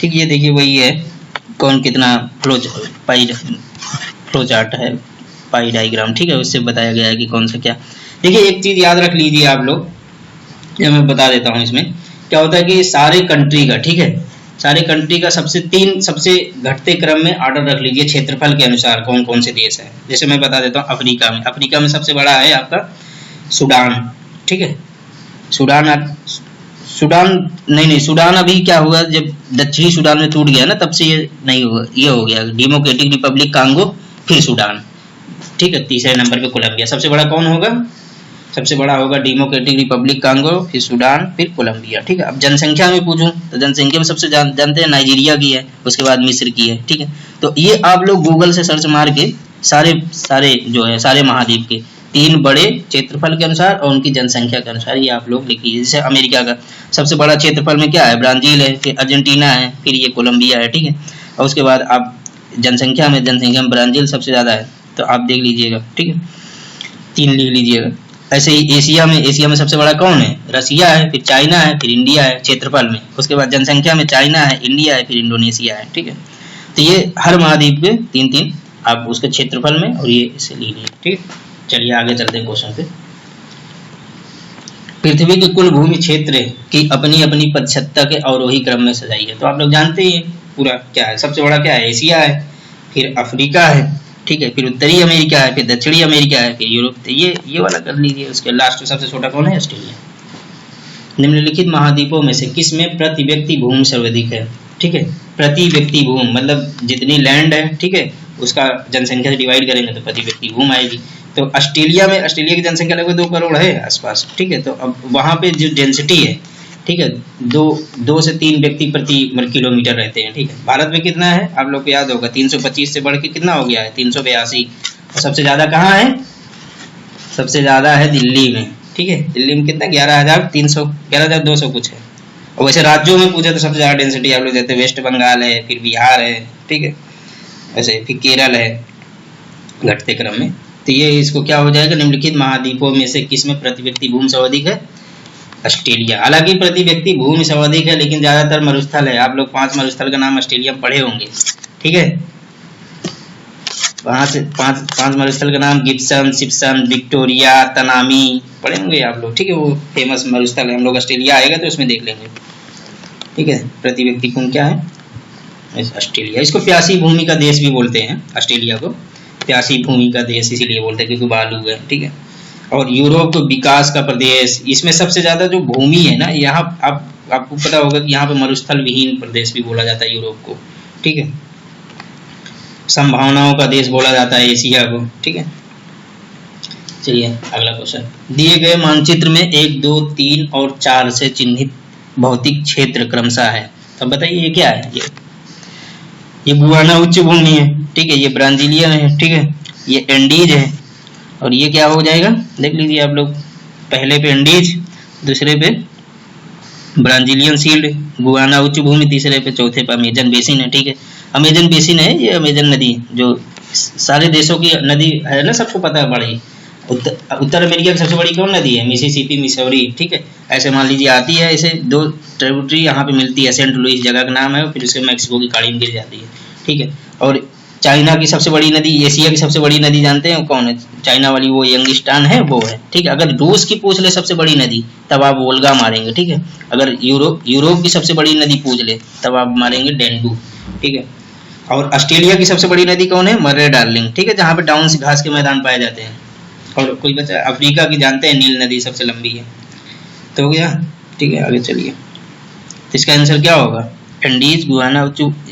ठीक। ये देखिए वही है, कौन कितना फ्लो चार्ट है, पाई डायग्राम, ठीक है, उससे बताया गया है कि कौन सा क्या। देखिए एक चीज याद रख लीजिए आप लोग, ये मैं बता देता हूँ। इसमें क्या होता है कि सारे कंट्री का, ठीक है, सारे कंट्री का सबसे घटते क्रम में ऑर्डर रख लीजिए क्षेत्रफल के अनुसार कौन कौन से देश है। जैसे मैं बता देता हूँ, अफ्रीका में सबसे बड़ा है आपका सूडान, ठीक है। सूडान अभी क्या हुआ, जब दक्षिणी सूडान में टूट गया ना, तब से ये नहीं हुआ, ये हो गया डेमोक्रेटिक रिपब्लिक कांगो, फिर सूडान, ठीक है, तीसरे नंबर पे कोलंबिया। सबसे बड़ा कौन होगा? सबसे बड़ा होगा डेमोक्रेटिक रिपब्लिक कांगो, फिर सूडान, फिर कोलंबिया। ठीक है, अब जनसंख्या में पूछूं तो जनसंख्या में सबसे जानते हैं नाइजीरिया की है, उसके बाद मिस्र की है। ठीक है, तो ये आप लोग गूगल से सर्च मार के सारे जो है सारे महाद्वीप के 3 बड़े क्षेत्रफल के अनुसार और उनकी जनसंख्या के अनुसार ये आप लोग लिख लीजिए। जैसे अमेरिका का सबसे बड़ा क्षेत्रफल में क्या है? ब्राजील है, फिर अर्जेंटीना है, फिर ये कोलंबिया है। ठीक है, और उसके बाद आप जनसंख्या में ब्राजील सबसे ज्यादा है, तो आप देख लीजिएगा। ठीक है, 3 लिख लीजिएगा। ऐसे ही एशिया में सबसे बड़ा कौन है? रसिया है, फिर चाइना है, फिर इंडिया है क्षेत्रफल में। उसके बाद जनसंख्या में चाइना है, इंडिया है, फिर इंडोनेशिया है। ठीक है, तो ये हर महाद्वीप के 3-3 आप उसके क्षेत्रफल में और ये इसे लीजिए। ठीक है, चलिए आगे चलते हैं क्वेश्चन पे। पृथ्वी के कुल भूमि क्षेत्र की अपनी अपनी प्रतिशतता के अवरोही क्रम में सजाई है। तो आप लोग जानते ही पूरा क्या है। सबसे बड़ा क्या है? एशिया है, फिर अफ्रीका है, ठीक है, फिर उत्तरी अमेरिका है, फिर दक्षिणी अमेरिका है, फिर यूरोप। तो ये वाला कर लीजिए। उसके लास्ट में सबसे छोटा कौन है? ऑस्ट्रेलिया। निम्नलिखित महाद्वीपों में से किस में प्रति व्यक्ति भूमि सर्वाधिक है? ठीक है, प्रति व्यक्ति भूमि मतलब जितनी लैंड है, ठीक है, उसका जनसंख्या से डिवाइड करेंगे तो प्रति व्यक्ति भूमि आएगी। तो ऑस्ट्रेलिया की जनसंख्या लगभग 2 करोड़ है आसपास। ठीक है, तो अब वहाँ पे जो डेंसिटी है, ठीक है, 2 से 3 व्यक्ति प्रति किलोमीटर रहते हैं। ठीक है, भारत में कितना है आप लोग को याद होगा? 325 से बढ़ के कितना हो गया है? 382। और सबसे ज्यादा कहाँ है? सबसे ज्यादा है दिल्ली में। ठीक है, दिल्ली में कितना? 11,200 कुछ है। और वैसे राज्यों में पूछे तो सबसे ज्यादा डेंसिटी आप लोग देते हैं वेस्ट बंगाल है, फिर बिहार है, ठीक है, ऐसे फिर केरल है घटते क्रम में। तो ये इसको क्या हो जाएगा? निम्नलिखित महाद्वीपों में से किस में प्रति व्यक्ति भूमि सर्वाधिक है? ऑस्ट्रेलिया। हालांकि प्रति व्यक्ति भूमि सर्वाधिक है, लेकिन ज्यादातर मरुस्थल है। आप लोग 5 मरुस्थल का नाम ऑस्ट्रेलिया में पढ़े होंगे। ठीक है, 5 मरुस्थल का नाम गिब्सन, सिप्सन, विक्टोरिया, तनामी पढ़े होंगे आप लोग। ठीक है, वो फेमस मरुस्थल है। हम लोग ऑस्ट्रेलिया आएगा तो उसमें देख लेंगे। ठीक है, प्रति व्यक्ति भूमि क्या है? ऑस्ट्रेलिया। इसको प्यासी भूमि का देश भी बोलते हैं। ऑस्ट्रेलिया को प्यासी भूमि का देश इसीलिए बोलते हैं क्योंकि बालू है। ठीक है, और यूरोप को विकास का प्रदेश। इसमें सबसे ज्यादा जो भूमि है ना, यहाँ आपको पता होगा कि यहाँ पे मरुस्थल विहीन प्रदेश भी बोला जाता है यूरोप को। ठीक है, संभावनाओं का देश बोला जाता है एशिया को। ठीक है, चलिए अगला क्वेश्चन। दिए गए मानचित्र में 1, 2, 3 और 4 से चिन्हित भौतिक क्षेत्र क्रमशः है। तो बताइए ये क्या है? ये गुआना उच्च भूमि है। ठीक है, ये ब्राजीलिया है। ठीक है, ये एंडीज है, और ये क्या हो जाएगा? देख लीजिए आप लोग। पहले पे एंडीज, दूसरे पे ब्राजीलियन शील्ड, गुआना उच्च भूमि, तीसरे पे, चौथे पे अमेजन बेसिन है। ठीक है, अमेजन बेसिन है ये अमेजन नदी, जो सारे देशों की नदी है ना, सबको पता है बड़ी। उत्तर अमेरिका की सबसे बड़ी कौन नदी है? Mississippi, Missouri. ठीक है, ऐसे मान लीजिए आती है। ऐसे 2 ट्रिब्यूटरी यहाँ पे मिलती है। सेंट लुइस जगह का नाम है, और फिर उसके मैक्सिको की खाड़ी में गिर जाती है। ठीक है, और चाइना की सबसे बड़ी नदी, एशिया की सबसे बड़ी नदी जानते हैं कौन है? चाइना वाली वो यंगिस्तान है, वो है। ठीक है, अगर रूस की पूछ ले सबसे बड़ी नदी तब आप वोल्गा मारेंगे। ठीक है, अगर यूरोप की सबसे बड़ी नदी पूछ ले तब आप मारेंगे डेंडू। ठीक है, और ऑस्ट्रेलिया की सबसे बड़ी नदी कौन है? मर्रे डार्लिंग। ठीक है, जहाँ पे डाउन घास के मैदान पाए जाते हैं। और कोई बचा? अफ्रीका की जानते हैं नील नदी सबसे लंबी है। तो हो गया। ठीक है, आगे चलिए। तो इसका आंसर क्या होगा? Andes, Guana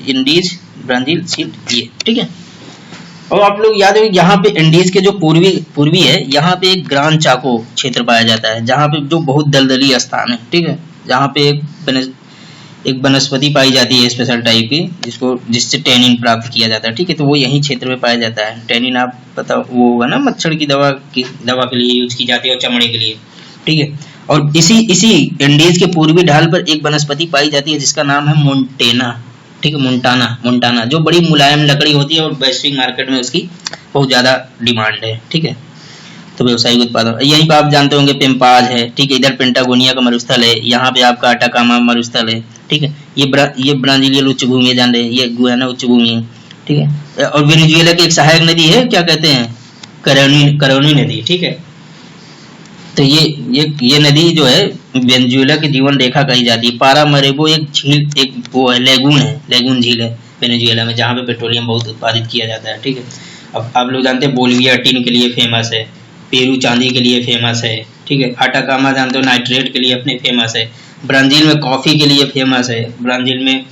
Indies, Brazil shield, ये। ठीक है, और आप लोग याद हो यहाँ पे इंडीज के जो पूर्वी है, यहाँ पे एक ग्रांड चाको क्षेत्र पाया जाता है, जहाँ पे जो बहुत दलदली स्थान है। ठीक है, जहाँ पे एक वनस्पति पाई जाती है स्पेशल टाइप की, जिससे टैनिन प्राप्त किया जाता है। ठीक है, तो वो यही क्षेत्र में पाया जाता है। टैनिन आप पता वो होगा ना, मच्छर की दवा के लिए यूज की जाती है और चमड़े के लिए। ठीक है, और इसी इंडीज के पूर्वी ढाल पर एक वनस्पति पाई जाती है जिसका नाम है मोन्टेना। ठीक है, मोन्टाना, जो बड़ी मुलायम लकड़ी होती है और वैश्विक मार्केट में उसकी बहुत ज्यादा डिमांड है। ठीक है, तो व्यवसायिक उत्पादन। यहीं पर आप जानते होंगे पेम्पाज है। ठीक है, इधर पेंटागोनिया का मरुस्थल है, यहाँ पे आपका अटाकामा मरुस्थल है। ठीक है, ये ब्राजीलियन उच्च भूमि है, जान रहे, ये गुयाना उच्च भूमि है। ठीक है, और वेनेजुएला की एक सहायक नदी है, क्या कहते हैं? करोनी नदी। ठीक है, तो ये नदी जो है वेनेजुएला की जीवन रेखा कही जाती है। पारामरेबो एक झील, एक वो है, लेगून झील है वेनेजुएला में, जहाँ पे पेट्रोलियम बहुत उत्पादित किया जाता है। ठीक है, अब आप लोग जानते हैं बोलिविया टिन के लिए फेमस है, पेरू चांदी के लिए फेमस है। ठीक है, अटाकामा जानते हो नाइट्रेट के लिए अपने फेमस है। ब्राजील में कॉफी के लिए फेमस है। ब्राजील में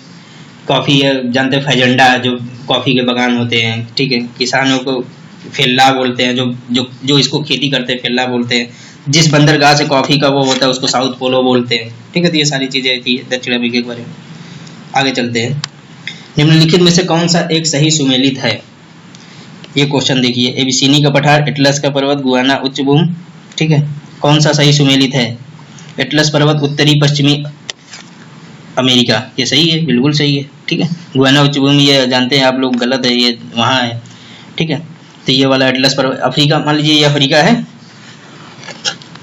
कॉफी जानते हैं फैजेंडा, जो कॉफी के बागान होते हैं। ठीक है, किसानों को फेल्ला बोलते हैं, जो जो जो इसको खेती करते हैं फेल्ला बोलते हैं। जिस बंदरगाह से कॉफी का वो होता है उसको साउथ पोलो बोलते हैं, ठीक है। तो ये सारी चीजें थी दक्षिण अमेरिका के बारे में। आगे चलते हैं। निम्नलिखित में से कौन सा एक सही सुमेलित है? ये क्वेश्चन देखिए, एबिसिनी का पठार, एटलस का पर्वत, गुयाना उच्चभूमि, ठीक है। कौन सा सही सुमेलित है? एटलस पर्वत उत्तरी पश्चिमी अमेरिका, ये सही है, बिल्कुल सही है, ठीक है। गुयाना उच्चभूमि ये जानते हैं आप लोग, गलत है, ये वहाँ है, ठीक है। तो ये वाला एटलस पर्वत अफ्रीका, मान लीजिए ये अफ्रीका है,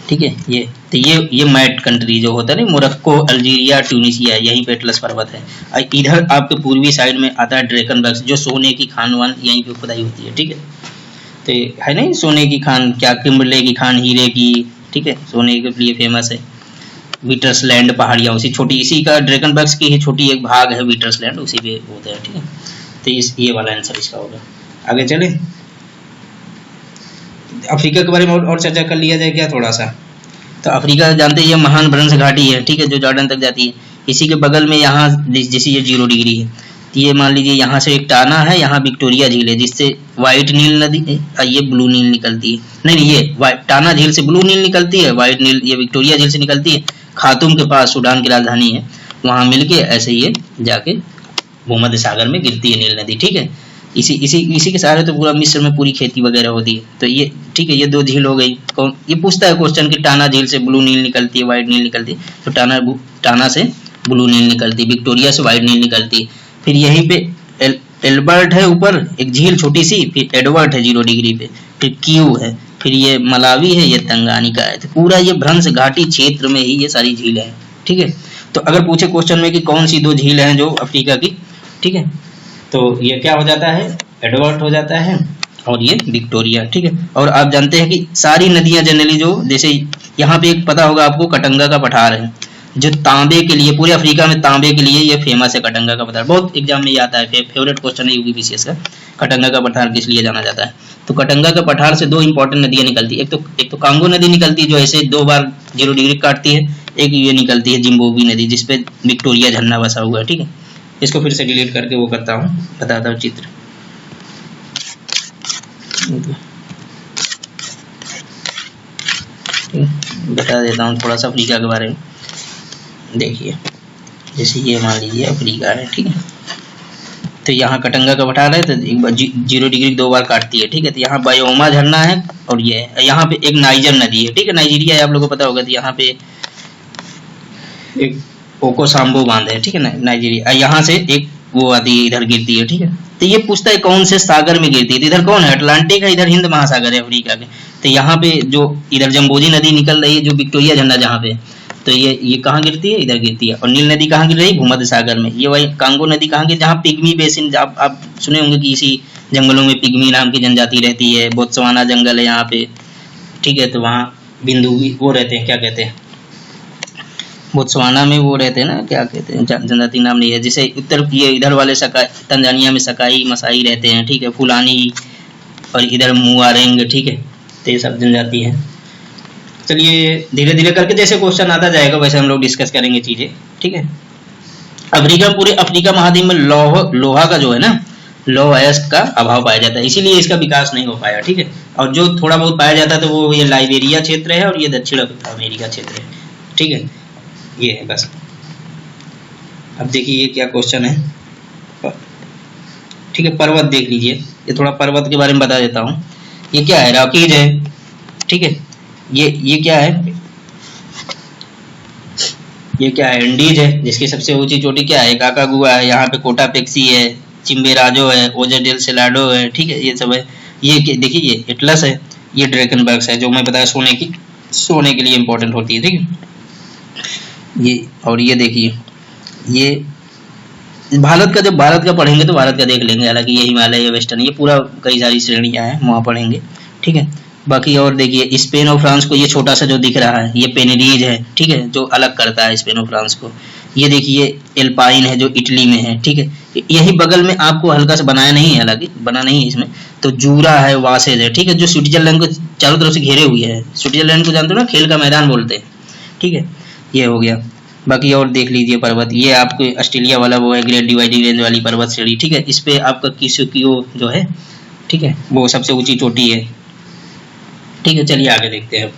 ठीक है। ये तो ये मैट कंट्री जो होता है ना, मोरक्को, अल्जीरिया, ट्यूनिसिया, यहीं पे एटलस पर्वत है। इधर आपके पूर्वी साइड में आता है ड्रेकनबर्ग, जो सोने की खान वान यहीं पे खुदाई होती है, ठीक है। तो है नहीं सोने की खान, क्या किम्बरले की खान, हीरे की, ठीक है, सोने के लिए फेमस है। विटर्सलैंड पहाड़ियाँ उसी छोटी, इसी का ड्रेकनबर्ग की ही छोटी एक भाग है विटर्सलैंड, उसी पे होता है, ठीक है। तो ये वाला आंसर इसका होगा। आगे चले, अफ्रीका के बारे में और चर्चा कर लिया जाए क्या थोड़ा सा। तो अफ्रीका जानते हैं ये महान भ्रंश घाटी है, ठीक है, जो जॉर्डन तक जाती है। इसी के बगल में यहाँ जैसे ये 0 डिग्री है, तो ये मान लीजिए यहाँ से एक टाना है, यहाँ विक्टोरिया झील है, जिससे व्हाइट नील नदी, ये ब्लू नील निकलती है, नहीं ये टाना झील से ब्लू नील निकलती है, व्हाइट नील ये विक्टोरिया झील से निकलती है। खार्तूम के पास सूडान की राजधानी है, वहाँ मिलके ऐसे ये जाके भूमध्य सागर में गिरती है नील नदी, ठीक है। इसी के सहारे तो पूरा मिस्र में पूरी खेती वगैरह होती है। तो ये ठीक है, ये 2 झील हो गई। कौन ये पूछता है क्वेश्चन कि टाना झील से ब्लू नील निकलती है, व्हाइट नील निकलती है, तो टाना से ब्लू नील निकलती है, विक्टोरिया से व्हाइट नील निकलती है। फिर यहीं पे एल्बर्ट है ऊपर एक झील छोटी सी, फिर एडवर्ड है 0 डिग्री पे, फिर क्यू है, फिर ये मलावी है, ये तंगानिका है। तो पूरा ये भ्रंश घाटी क्षेत्र में ही ये सारी झीलें हैं, ठीक है। तो अगर पूछे क्वेश्चन में कि कौन सी 2 झील हैं जो अफ्रीका की, ठीक है, तो ये क्या हो जाता है, एडवर्ड हो जाता है, और ये विक्टोरिया, ठीक है। और आप जानते हैं कि सारी नदियां जनरली जो, जैसे यहाँ पे एक पता होगा आपको कटंगा का पठार है, जो तांबे के लिए, पूरे अफ्रीका में तांबे के लिए ये फेमस है, कटंगा का पठार। बहुत एग्जाम में ये आता है, फेवरेट क्वेश्चन है यूपीपीसीएस का, कटंगा का पठार किस लिए जाना जाता है। तो कटंगा का पठार से 2 इंपॉर्टेंट नदियां निकलती है, एक तो कांगो नदी निकलती है जो ऐसे 2 बार 0 डिग्री काटती है, एक ये निकलती है जिम्बोबी नदी, जिसपे विक्टोरिया झरना बसा हुआ है, ठीक है। इसको फिर से डिलीट करके वो करता हूँ, बताता हूँ चित्र, बता देता हूँ थोड़ा सा अफ्रीका के बारे में। देखिए जैसे ये मान लीजिए अफ्रीका है, ठीक है। तो यहाँ कटंगा का पठार है, तो 0 डिग्री 2 बार काटती है, ठीक है। तो यहाँ बायोमा झरना है, और ये है यहाँ पे एक नाइजर नदी है, ठीक है, नाइजीरिया है, आप लोगों को पता होगा। तो यहाँ पे एक ओकोसाम्बो बांध है, ठीक है ना, नाइजीरिया। यहाँ से एक वो आती है, इधर गिरती है, ठीक है। तो ये पूछता है कौन से सागर में गिरती है, तो इधर कौन है, अटलांटिक है, इधर हिंद महासागर है अफ्रीका के। तो यहाँ पे जो इधर जम्बोजी नदी निकल रही है, जो विक्टोरिया झरना जहाँ पे, तो ये कहाँ गिरती है, इधर गिरती है। और नील नदी कहाँ गिर रही है, भूमध्य सागर में। ये वही कांगो नदी कहाँ गिर, जहाँ पिग्मी बेसिन, आप सुने होंगे कि इसी जंगलों में पिग्मी नाम की जनजाति रहती है। बोत्सवाना जंगल है यहाँ पे, ठीक है। तो वहाँ बिंदु वो रहते हैं, क्या कहते हैं, बोत्सवाना में वो रहते हैं ना, क्या कहते हैं, जनजाति नाम नहीं है। जैसे उत्तर ये इधर वाले तंजानिया में सकाई मसाई रहते हैं, ठीक है, फुलानी, और इधर मुआरेंग, ठीक है। तो ये सब जनजाति है। चलिए धीरे धीरे करके जैसे क्वेश्चन आता जाएगा वैसे हम लोग डिस्कस करेंगे चीजें, ठीक है। पूरे अफ्रीका महाद्वीप में लोहा का जो है ना, लौह अयस्क का अभाव पाया जाता है, इसीलिए इसका विकास नहीं हो पाया, ठीक है। और जो थोड़ा बहुत पाया जाता है तो वो ये लाइबेरिया क्षेत्र है, और ये दक्षिण अमेरिका क्षेत्र है, ठीक है। ये है बस। अब देखिए ये क्या क्वेश्चन है, ठीक है। पर्वत देख लीजिए, ये थोड़ा पर्वत के बारे में बता देता हूँ। ये क्या है, रॉकीज है, ठीक है। ये क्या है, ये क्या है, एंडीज है, जिसकी सबसे ऊंची चोटी क्या है, काकागुआ है। यहाँ पे कोटापेक्सी है, चिम्बेराजो है, ओजे डेल सेलाडो है, ठीक है, ये सब है। ये देखिए ये एटलस है, ये ड्रेकनबर्ग है, जो मैं बताया सोने के लिए इंपॉर्टेंट होती है, ठीक है। ये और ये देखिए, ये भारत का, जब भारत का पढ़ेंगे तो भारत का देख लेंगे, हालांकि ये हिमालय, ये वेस्टर्न, ये पूरा कई सारी श्रेणियां हैं, वहाँ पढ़ेंगे, ठीक है। बाकी और देखिए स्पेन और फ्रांस को ये छोटा सा जो दिख रहा है, ये पेनेरीज है, ठीक है, जो अलग करता है स्पेन और फ्रांस को। ये देखिए एल्पाइन है, जो इटली में है, ठीक है। यही बगल में आपको हल्का सा बनाया नहीं है, हालांकि बना नहीं है इसमें, तो जूरा है, वासेज है, ठीक है, जो स्विट्जरलैंड को चारों तरफ से घेरे हुए है। स्विट्जरलैंड को जानते हो ना, खेल का मैदान बोलते हैं, ठीक है। ये हो गया। बाकी और देख लीजिए पर्वत, ये आपको ऑस्ट्रेलिया वाला वो है, ग्रेट डिवाइडिंग रेंज वाली पर्वत श्रेणी, ठीक है। इस पे आपका किसुकियो जो है, ठीक है, वो सबसे ऊंची चोटी है। ठीक है, चलिए आगे देखते हैं।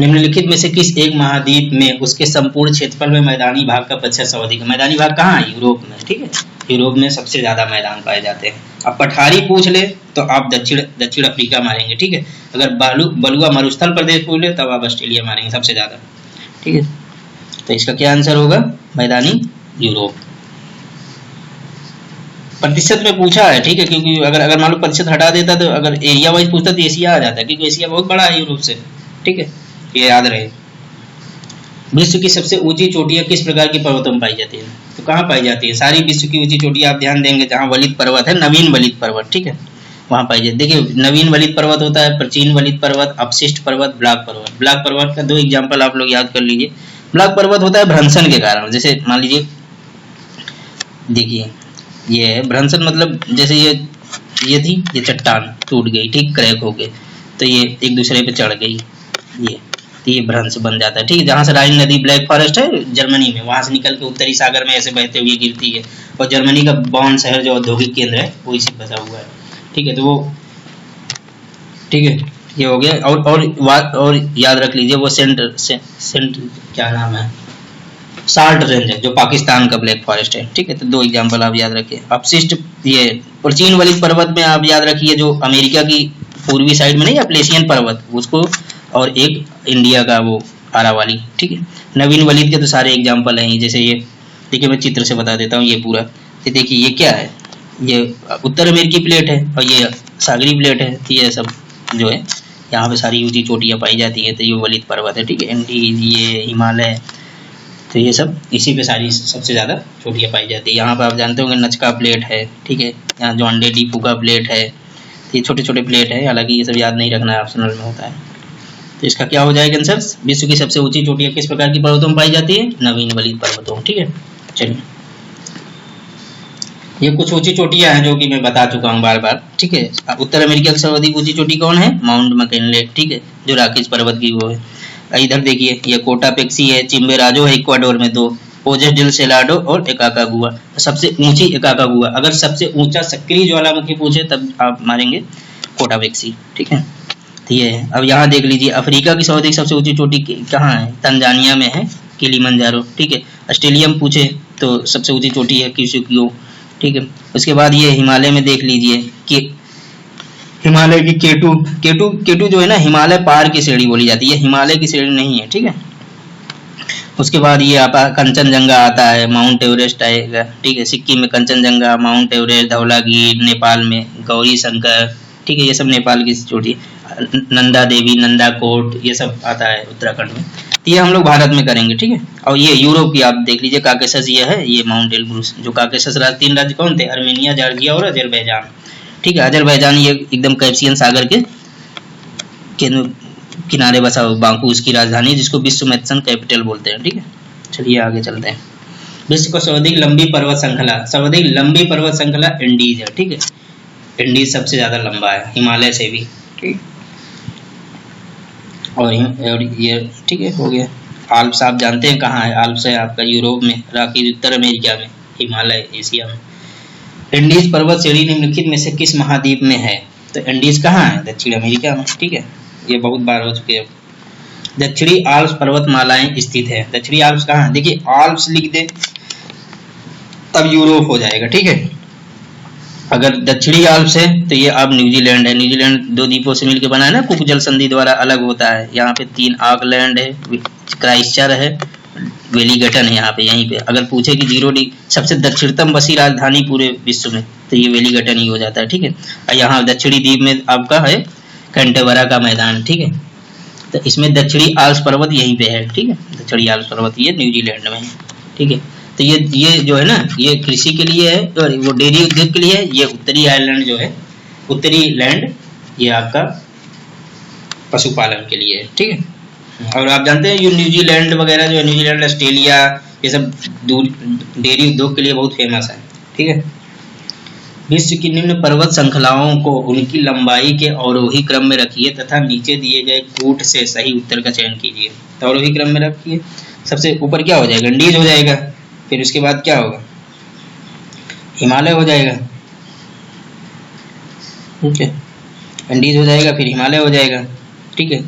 निम्नलिखित में से किस एक महाद्वीप में उसके संपूर्ण क्षेत्रफल में मैदानी भाग का प्रतिशत सर्वाधिक है? मैदानी भाग कहाँ है? यूरोप में। ठीक है, यूरोप में सबसे ज्यादा मैदान पाए जाते हैं। अब पठारी पूछ ले तो आप दक्षिण अफ्रीका मारेंगे। ठीक है, अगर बलुआ मरुस्थल प्रदेश पूछ ले तब आप ऑस्ट्रेलिया मारेंगे सबसे ज्यादा। ठीक है, तो इसका क्या आंसर होगा? मैदानी यूरोप। प्रतिशत में पूछा है। ठीक है, क्योंकि अगर मान लो प्रतिशत हटा देता तो अगर एरिया वाइज पूछता तो एशिया आ जाता है, क्योंकि एशिया बहुत बड़ा है यूरोप से। ठीक है, ये याद रहे। विश्व की सबसे ऊंची चोटियां किस प्रकार की पर्वतों में पाई जाती है? तो कहाँ पाई जाती है? सारी विश्व की ऊंची चोटियां आप ध्यान देंगे जहाँ वलित पर्वत है, नवीन वलित पर्वत। ठीक है, वहां पाई जाती है। देखिए, नवीन वलित पर्वत होता है, प्राचीन वलित पर्वत, अपशिष्ट पर्वत, ब्लॉक पर्वत। ब्लॉक पर्वत का दो एग्जाम्पल आप लोग याद कर लीजिए। ब्लॉक पर्वत होता है भ्रंशन के कारण, जैसे मान लीजिए, देखिए ये है भ्रंशन, मतलब जैसे ये थी, ये चट्टान टूट गई, ठीक, क्रैक हो गए, तो ये एक दूसरे पे चढ़ गई, ये भ्रंश बन जाता है। ठीक है, जहाँ से राइन नदी, ब्लैक फॉरेस्ट है जर्मनी में, वहां से निकल के उत्तरी सागर में ऐसे बहते हुए गिरती है, और जर्मनी का बॉन शहर जो औद्योगिक केंद्र है वो इसी बसा हुआ है। ठीक है, तो वो, ठीक है, ये हो गया। और याद रख लीजिए वो सेंट क्या नाम है, साल्ट रेंज है, जो पाकिस्तान का ब्लैक फॉरेस्ट है। ठीक है, तो दो एग्जांपल आप याद रखिए। अपशिष्ट, ये प्राचीन वलित पर्वत में आप याद रखिए जो अमेरिका की पूर्वी साइड में नहीं, अप्लेशियन पर्वत, उसको, और एक इंडिया का वो आरावाली। ठीक है, नवीन वलित के तो सारे एग्जांपल हैं, जैसे ये देखिए, मैं चित्र से बता देता हूँ। ये पूरा, ये देखिए, ये क्या है? ये उत्तर अमेरिकी प्लेट है और ये सागरी प्लेट है। ये सब जो है यहाँ पे सारी ऊंची चोटियाँ पाई जाती है, तो ये वलित पर्वत है। ठीक है, एंडीज, ये हिमालय, तो ये सब इसी पे सारी सबसे ज़्यादा चोटियाँ पाई जाती है। यहाँ पे आप जानते होंगे नचका प्लेट है। ठीक है, यहाँ जॉन्डे डी फूका प्लेट है। ये छोटे छोटे प्लेट है, हालांकि ये सब याद नहीं रखना है, ऑप्शनल में होता है। तो इसका क्या हो जाएगा आंसर? विश्व की सबसे ऊंची चोटियाँ किस प्रकार की पर्वतों में पाई जाती है? नवीन वलित पर्वतों। ठीक है, चलिए, ये कुछ ऊंची चोटियां हैं जो कि मैं बता चुका हूँ बार बार। ठीक है, उत्तर अमेरिका की सर्वाधिक ऊंची चोटी कौन है? Mount McKinley. ठीक है, जो रॉकीज पर्वत की वो है। इधर देखिए, ये कोटापेक्सी है, चिम्बेराजो है इक्वाडोर में, दो, ओजेस डेल सेलाडो और एकाकागुआ। सबसे ऊंची एकाकागुआ। अगर सबसे ऊंचा सक्रिय ज्वालामुखी पूछे तब आप मारेंगे कोटापेक्सी। ठीक है, तो ये है। अब यहाँ देख लीजिए, अफ्रीका की सर्वाधिक सबसे ऊंची चोटी कहाँ है? तंजानिया में है, किलिमंजारो। ठीक है, ऑस्ट्रेलिया में पूछे तो सबसे ऊंची चोटी है किसुकियो। ठीक है, उसके बाद ये हिमालय में देख लीजिए कि हिमालय की केटू जो है ना, हिमालय पार की श्रेणी बोली जाती है, हिमालय की श्रेणी नहीं है। ठीक है, उसके बाद ये आपका कंचनजंगा आता है, माउंट एवरेस्ट आएगा। ठीक है, सिक्किम में कंचनजंगा, माउंट एवरेस्ट, धौलागिरी, नेपाल में गौरी शंकर। ठीक है, ये सब नेपाल की चोटी। नंदा देवी, नंदा कोट, ये सब आता है उत्तराखंड में। ये हम लोग भारत में करेंगे। ठीक है, और ये यूरोप की आप देख लीजिए, काकेशस ये है, ये माउंट एल्ब्रूस। जो काकेशस राज्य, 3 राज्य कौन थे? आर्मेनिया, जॉर्जिया और अजरबैजान। ठीक है, अजरबैजान ये एकदम कैस्पियन सागर के किनारे बसा हुआ, बाकू उसकी राजधानी, जिसको विश्व मैथसन कैपिटल बोलते हैं। ठीक है, चलिए आगे चलते हैं। विश्व का सर्वाधिक लंबी पर्वत श्रृंखला एंडीज है। ठीक है, एंडीज सबसे ज्यादा लंबा है, हिमालय से भी। ठीक, और ये, ठीक है, हो गया। आल्प्स आप जानते हैं कहाँ है? आल्प्स है आपका यूरोप में, रॉकीज उत्तर अमेरिका में, हिमालय एशिया में। एंडीज पर्वत श्रेणी निम्नलिखित में से किस महाद्वीप में है? तो एंडीज कहाँ है? दक्षिण अमेरिका में। ठीक है, ये बहुत बार हो चुके हैं। दक्षिणी आल्प्स पर्वतमालाएं स्थित है। दक्षिणी आल्प्स कहाँ है? देखिए, आल्प्स लिख दे तब यूरोप हो जाएगा। ठीक है, अगर दक्षिणी आल्प्स है तो ये अब न्यूजीलैंड है। न्यूजीलैंड 2 द्वीपों से मिलकर बना है ना, कुक जल संधि द्वारा अलग होता है। यहाँ पे 3 ऑकलैंड है, क्राइस्टचर्च है, वेलिंगटन है यहाँ पे। यहीं पे अगर पूछे कि 0 सबसे दक्षिणतम बसी राजधानी पूरे विश्व में, तो ये वेलिंगटन ही हो जाता है। ठीक है, और यहाँ दक्षिणी द्वीप में आपका है कैंटरबरा का मैदान। ठीक है, तो इसमें दक्षिणी आल्प्स पर्वत यहीं पे है। ठीक है, दक्षिणी आल्प्स पर्वत ये न्यूजीलैंड में है। ठीक है, तो ये जो है ना, ये कृषि के लिए है और वो डेयरी उद्योग के लिए है। ये उत्तरी आयरलैंड जो है, उत्तरी लैंड, ये आपका पशुपालन के लिए है। ठीक है, और आप जानते हैं ये न्यूजीलैंड वगैरह जो है, न्यूजीलैंड, ऑस्ट्रेलिया, ये सब डेयरी उद्योग के लिए बहुत फेमस है। ठीक है, विश्व की निम्न पर्वत श्रृंखलाओं को उनकी लंबाई के अवरोही क्रम में रखिए तथा नीचे दिए गए कूट से सही उत्तर का चयन कीजिए। तो अवरोही क्रम में रखिए, सबसे ऊपर क्या हो जाएगा? एंडीज हो जाएगा, फिर उसके बाद क्या होगा? हिमालय हो जाएगा, ठीक है, एंडीज हो जाएगा, फिर हिमालय हो जाएगा, ठीक है।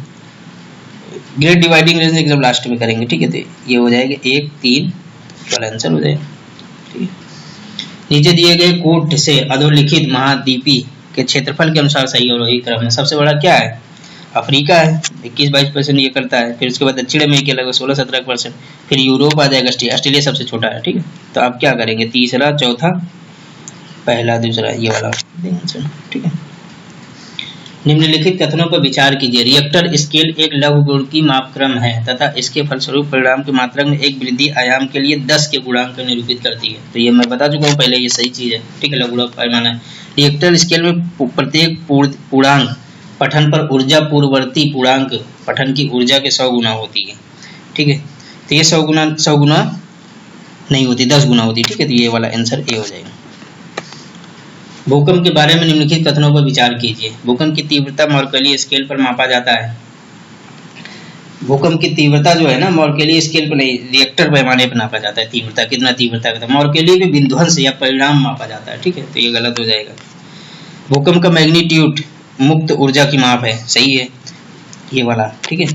ग्रेट डिवाइडिंग रेंज एकदम लास्ट में करेंगे, ठीक है। तो ये हो जाएगा 1, 3 वाला आंसर हो जाएगा, ठीक है। नीचे दिए गए कोट से अधोलिखित महाद्वीपी के क्षेत्रफल के अनुसार सही और वही क्रम है। सबसे बड़ा क्या है? अफ्रीका है, 21-22% ये करता है। फिर उसके बाद दक्षिण अमेरिका लगभग 16-17%, फिर यूरोप आ जाएगा, ऑस्ट्रेलिया सबसे छोटा है, ठीक है। तो आप क्या करेंगे? तीसरा, चौथा, पहला, दूसरा, ये वाला आंसर, ठीक है। निम्नलिखित कथनों पर विचार कीजिए। रिएक्टर स्केल एक लघु गुणकी मापक्रम है तथा इसके फलस्वरूप परिणाम के मात्रक में एक वृद्धि आयाम के लिए 10 के गुणांक निरूपित करती है। तो ये मैं बता चुका हूँ पहले, ये सही चीज है, ठीक है। लघु पैमाना है। रिएक्टर स्केल में प्रत्येक पूर्णांक पठन पर ऊर्जा पूर्ववर्ती पूर्णांक पठन की ऊर्जा के 100 गुना होती है, ठीक है। तो ये 100 गुना नहीं होती, 10 गुना होती, ठीक है। तो ये वाला आंसर ए हो जाएगा। भूकंप के बारे में निम्नलिखित कथनों पर विचार कीजिए। भूकंप की तीव्रता मॉर्केली स्केल पर मापा जाता है। भूकंप की तीव्रता जो है ना, मॉर्केली स्केल पर नहीं, रिएक्टर पैमाने पर नापा जाता है। तीव्रता कितना तीव्रता का, मॉर्केली पे विध्वंस या परिणाम मापा जाता है, ठीक है। तो ये गलत हो जाएगा। भूकंप का मैग्नीट्यूड मुक्त ऊर्जा की माप है, सही है ये वाला, ठीक है।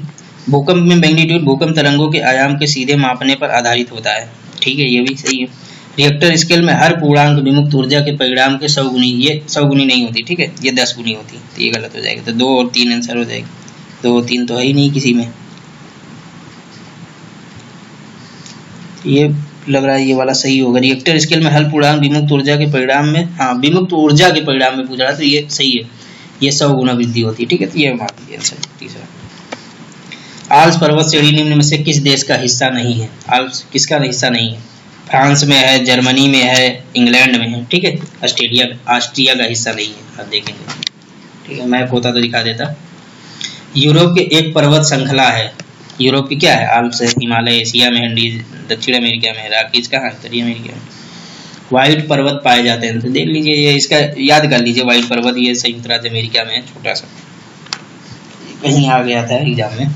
भूकंप में मैग्नीट्यूड भूकंप तरंगों के आयाम के सीधे मापने पर आधारित होता है, ठीक है, ये भी सही है। रिएक्टर स्केल में हर पूर्णांक विमुक्त ऊर्जा के परिणाम के 100 गुनी, ये 100 गुनी नहीं होती, ठीक है, ये 10 गुनी होती, तो ये गलत हो जाएगा। तो 2 और 3 आंसर हो जाएगा। 2 और 3 तो है ही नहीं किसी में, ये लग रहा है ये वाला सही होगा। रिएक्टर स्केल में हर पूर्णांक विमुक्त ऊर्जा के परिणाम में, हाँ विमुक्त ऊर्जा के परिणाम में पूछ रहा है, तो ये सही है, ये 100 गुना वृद्धि होती है, ठीक है। तो ये मान लीजिए आंसर तीसरा। आल्प्स पर्वत श्रेणी निम्न में से किस देश का हिस्सा नहीं है? आल्प्स किसका हिस्सा नहीं है? फ्रांस में है, जर्मनी में है, इंग्लैंड में है, ठीक है। ऑस्ट्रिया का हिस्सा नहीं है, आप देखेंगे, ठीक है। मैप होता तो दिखा देता। यूरोप के एक पर्वत श्रृंखला है। यूरोप की क्या है? आल्प्स है, हिमालय, एशिया में एंडीज, दक्षिण अमेरिका में रॉकीज, कहाँ है? उत्तरी अमेरिका में। व्हाइट पर्वत पाए जाते हैं, तो देख लीजिए, ये इसका याद कर लीजिए। व्हाइट पर्वत ये संयुक्त राज्य अमेरिका में है, छोटा सा, कहीं आ गया था एग्जाम में,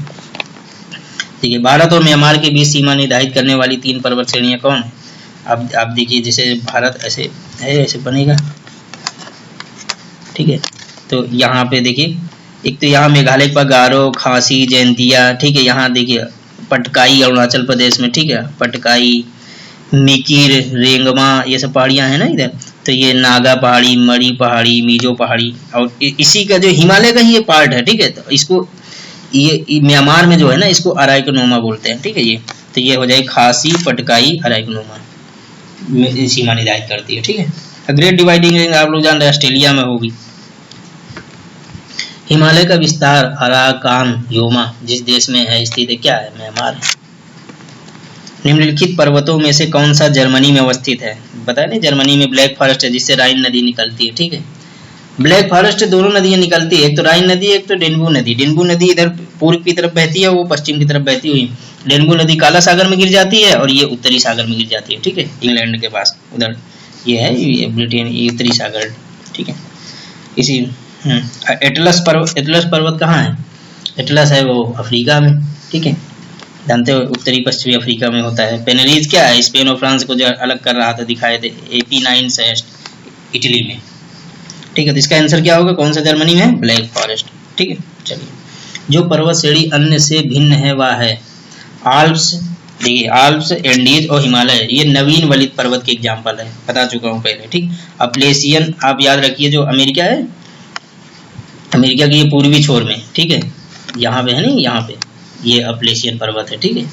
ठीक है। भारत और म्यांमार के बीच सीमा निर्धारित करने वाली 3 पर्वत श्रेणियां कौन है? आप देखिए, जैसे भारत ऐसे है, ऐसे बनेगा, ठीक है। तो यहाँ पे देखिए, एक तो यहाँ मेघालय पर गारो, खासी, जयंतिया, ठीक है। यहाँ देखिए पटकाई अरुणाचल प्रदेश में, ठीक है, पटकाई, मिकिर, रेंगमा, ये सब पहाड़ियाँ हैं ना इधर। तो ये नागा पहाड़ी, मरी पहाड़ी, मिजो पहाड़ी, और इसी का जो हिमालय का ही ये पार्ट है, ठीक है। तो इसको ये म्यांमार में जो है ना, इसको अराइकनोमा बोलते हैं, ठीक है। ये तो ये हो जाए खासी, पटकाई, अराइकनोमा सीमा निर्धारित करती है, ठीक है। ग्रेट डिवाइडिंग रेंज आप लोग जान रहे हैं ऑस्ट्रेलिया में होगी। हिमालय का विस्तार अराकान योमा जिस देश में है स्थित है, क्या है? म्यांमार है। निम्नलिखित पर्वतों में से कौन सा जर्मनी में अवस्थित है? बताया नहीं, जर्मनी में ब्लैक फॉरेस्ट है, जिससे राइन नदी निकलती है, ठीक है। ब्लैक फॉरेस्ट दोनों नदियां निकलती है, एक तो राइन नदी, एक तो डेनबू नदी। डेनबू नदी इधर पूर्व की तरफ बहती है, वो पश्चिम की तरफ बहती हुई। डेनबू नदी काला सागर में गिर जाती है और ये उत्तरी सागर में गिर जाती है, ठीक है, इंग्लैंड के पास उधर ये है, ये ब्रिटेन, ये उत्तरी सागर, ठीक है। इसी एटलस पर्वत कहाँ है? एटलस है वो अफ्रीका में, ठीक है, जानते हो, उत्तरी पश्चिमी अफ्रीका में होता है। पेनेरीज क्या है? स्पेन और फ्रांस को जो अलग कर रहा था, दिखाए थे, एपीनाइन से इटली में, ठीक है। तो इसका आंसर क्या होगा? कौन सा जर्मनी में? ब्लैक फॉरेस्ट, ठीक है। चलिए, जो पर्वत श्रेणी अन्य से भिन्न है वह है आल्प्स। देखिए, आल्प्स, एंडीज और हिमालय ये नवीन वलित पर्वत के एग्जाम्पल है, बता चुका हूँ पहले, ठीक। अपलेशियन आप याद रखिए, जो अमेरिका है, अमेरिका के ये पूर्वी छोर में, ठीक है, यहाँ पे है नहीं, यहाँ पे ये अपलेशियन पर्वत है, ठीक है।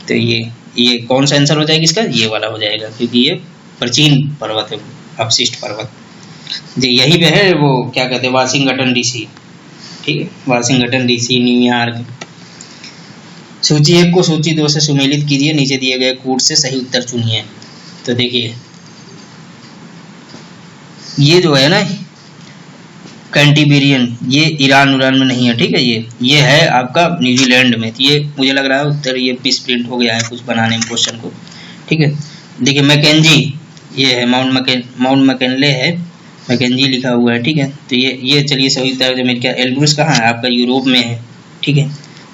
तो ये कौन सा आंसर हो जाएगा इसका? ये वाला हो जाएगा, क्योंकि ये प्राचीन पर्वत है, अपशिष्ट पर्वत जी। यही पे है वो क्या कहते हैं, वाशिंगटन डीसी, ठीक है, वाशिंगटन डीसी, न्यूयॉर्क। सूची 1 को सूची 2 से सुमेलित कीजिए, नीचे दिए गए कूट से सही उत्तर चुनिए। तो देखिए, ये जो है ना कैंटीबेरियन, ये ईरान में नहीं है, ठीक है। ये है आपका न्यूजीलैंड में। तो ये मुझे लग रहा है उत्तर ये पीस प्रिंट हो गया है कुछ बनाने में क्वेश्चन को, ठीक है। देखिए, मैकेंजी, ये है माउंट मैकेंले है, मैकेंजी लिखा हुआ है, ठीक है। तो ये चलिए सही उत्तर जो मेरे क्या, एल्ब्रुस कहाँ है? आपका यूरोप में है, ठीक है।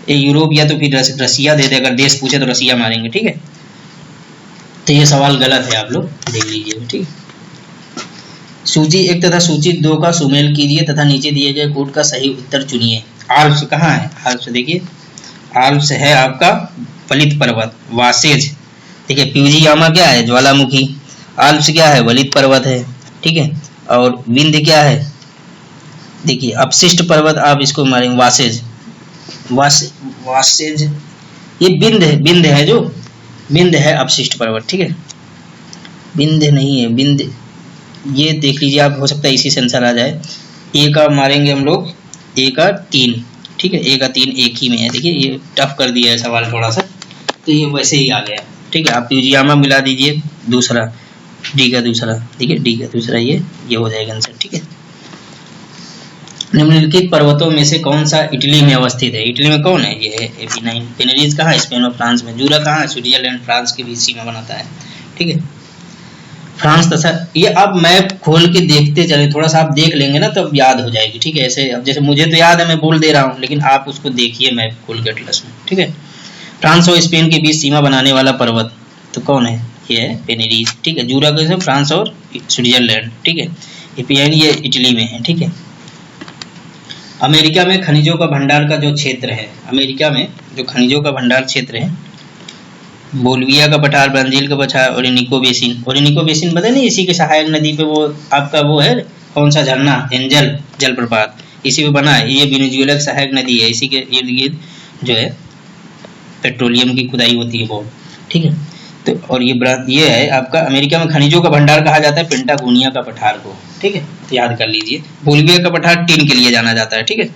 ये यूरोप या तो फिर रसिया दे दे, अगर देश पूछे तो रसिया मारेंगे, ठीक है। तो ये सवाल गलत है, आप लोग देख लीजिए, ठीक है। सूची 1 तथा सूची 2 का सुमेल कीजिए तथा नीचे दिए गए कोड का सही उत्तर चुनिए। आल्प्स कहाँ है? आल्प्स देखिए, आल्प्स है आपका वलित पर्वत, वासेज। ठीक है, फ्यूजियामा क्या है? ज्वालामुखी। आल्प्स क्या है? वलित पर्वत है। ठीक है, और विंध्य क्या है? देखिए अपशिष्ट पर्वत, आप इसको मारेंगे वासेज। वासेज ये विंध्य है, जो विंध्य है अपशिष्ट पर्वत। ठीक है, विंध्य नहीं है, विंध्य ये देख लीजिए आप, हो सकता है इसी से आंसर आ जाए। ए का मारेंगे हम लोग, ए का 3। ठीक है, ए का 3 एक ही में है। देखिए ये टफ कर दिया है सवाल थोड़ा सा, तो ये वैसे ही आ गया। ठीक है, आप फ्यूजियामा मिला दीजिए दूसरा, डी का दूसरा। ठीक है, डी का दूसरा ये हो जाएगा आंसर। ठीक है, निम्नलिखित पर्वतों में से कौन सा इटली में अवस्थित है? इटली में कौन है? ये है एपिनाइन। पेनेरीज कहाँ है? स्पेन और फ्रांस में। जूरा कहाँ है? स्विट्जरलैंड फ्रांस के बीच सीमा बनाता है। ठीक है, फ्रांस तथा ये आप मैप खोल के देखते चले, थोड़ा सा आप देख लेंगे ना तब याद हो जाएगी। ठीक है, ऐसे अब जैसे मुझे तो याद है, मैं बोल दे रहा हूँ, लेकिन आप उसको देखिए मैप खोल के एटलस में। ठीक है, फ्रांस और स्पेन के बीच सीमा बनाने वाला पर्वत तो कौन है? ये है पेनेरीज। ठीक है, जूरा कैसे? फ्रांस और स्विट्जरलैंड। ठीक है, एपिनाइन ये इटली में है। ठीक है, अमेरिका में खनिजों का भंडार का जो क्षेत्र है, अमेरिका में जो खनिजों का भंडार क्षेत्र है, बोलिविया का पठार, ब्राजील का पठार, ओरिनिको बेसिन। ओरिनिको बेसिन पता नहीं, इसी के सहायक नदी पे वो आपका वो है कौन सा झरना? एंजल जलप्रपात, इसी पे बना है। ये वेनेजुएला की सहायक नदी है, इसी के इर्द गिर्द जो है पेट्रोलियम की खुदाई होती है बहुत। ठीक है, तो और ये है आपका अमेरिका में खनिजों का भंडार कहा जाता है पेंटागोनिया का पठार को। ठीक है, तो याद कर लीजिए। बोलिविया का पठार टिन के लिए जाना जाता है। ठीक है,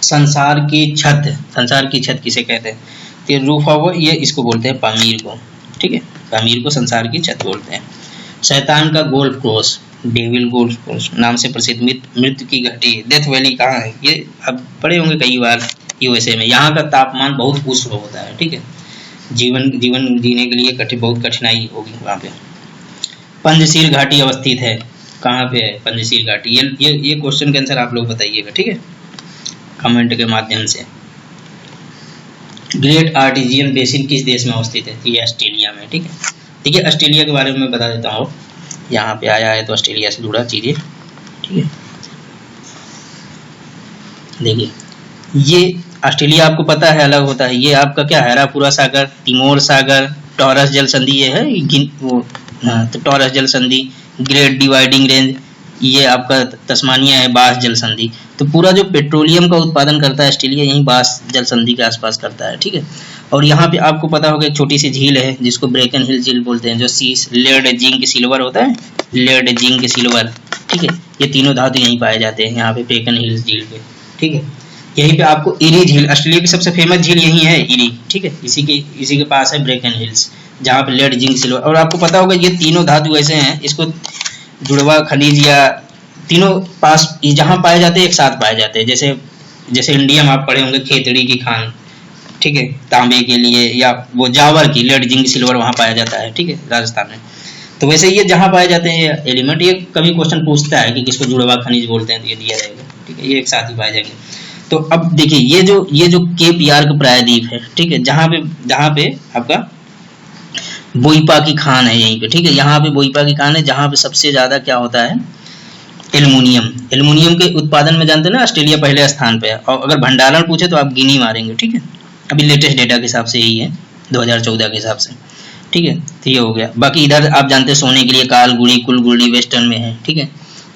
संसार की छत किसे कहते हैं? तो रूफ ऑफ, ये इसको बोलते हैं पामीर को। ठीक है, पामीर को संसार की छत बोलते हैं। शैतान का golf course, devil golf course नाम से प्रसिद्ध मृत्यु की घाटी, डेथ वैली कहाँ है? ये अब पढ़े होंगे कई बार, यूएसए में। यहाँ का तापमान बहुत उष्ण होता है। ठीक है, जीवन जीने के लिए बहुत कठिनाई होगी वहाँ पे। पंचशील घाटी अवस्थित है, कहाँ पे है पंचशील घाटी? ये क्वेश्चन के आंसर आप लोग बताइएगा। ठीक है, कमेंट के माध्यम से। ग्रेट आर्टिजियन बेसिन किस देश में अवस्थित है? ये ऑस्ट्रेलिया में। ठीक है, देखिए ऑस्ट्रेलिया के बारे में मैं बता देता हूँ, यहाँ पे आया है तो ऑस्ट्रेलिया से जुड़ा चीजें। ठीक है, देखिए ये ऑस्ट्रेलिया आपको पता है अलग होता है। ये आपका क्या है? अरापुरा सागर, तिमोर सागर, टॉरस जल संधि, ये है वो, तो टॉरस जल संधि, ग्रेट डिवाइडिंग रेंज, ये आपका तस्मानिया है, बास जल संधि। तो पूरा जो पेट्रोलियम का उत्पादन करता है ऑस्ट्रेलिया यहीं बास जल संधि के आसपास करता है। ठीक है, और यहाँ पे आपको पता होगा एक छोटी सी झील है जिसको ब्रेकन हिल झील बोलते हैं, जो लेड जिंक सिल्वर होता है, लेड जिंक सिल्वर। ठीक है, ये तीनों धातु यहीं पाए जाते हैं, यहाँ पे ब्रेकन हिल झील पे। ठीक है, यहीं पे आपको इरी झील, ऑस्ट्रेलिया की सबसे फेमस झील यही है इरी। ठीक है, इसी के पास है ब्रेकन हिल्स, जहाँ पे लेड जिंक सिल्वर। और आपको पता होगा ये तीनों धातु ऐसे हैं, इसको जुड़वा खनिज या तीनों पास जहाँ पाए जाते हैं एक साथ पाए जाते हैं। जैसे इंडिया में आप पढ़े होंगे खेतड़ी की खान, ठीक है, तांबे के लिए, या वो जावर की लेड जिंक सिल्वर वहाँ पाया जाता है। ठीक है, राजस्थान में। तो वैसे ये जहाँ पाए जाते हैं एलिमेंट, ये कभी क्वेश्चन पूछता है कि किसको जुड़वा खनिज बोलते हैं, तो ये दिया जाएगा। ठीक है, ये एक साथ ही पाए जाएंगे। तो अब देखिए ये जो केप यार्क प्रायद्वीप है, ठीक है, जहाँ पे आपका बोईपा की खान है यहीं पे। ठीक है, यहाँ पे बोईपा की खान है जहाँ पे सबसे ज्यादा क्या होता है? एल्युमिनियम के उत्पादन में जानते हैं ना ऑस्ट्रेलिया पहले स्थान पे है। और अगर भंडारण पूछे तो आप गिनी मारेंगे। ठीक है, अभी लेटेस्ट डेटा के हिसाब से यही है 2014 के हिसाब से। ठीक है, तो ये हो गया। बाकी इधर आप जानते हैं सोने के लिए कालगुड़ी, कुलगुड़ी वेस्टर्न में है। ठीक है,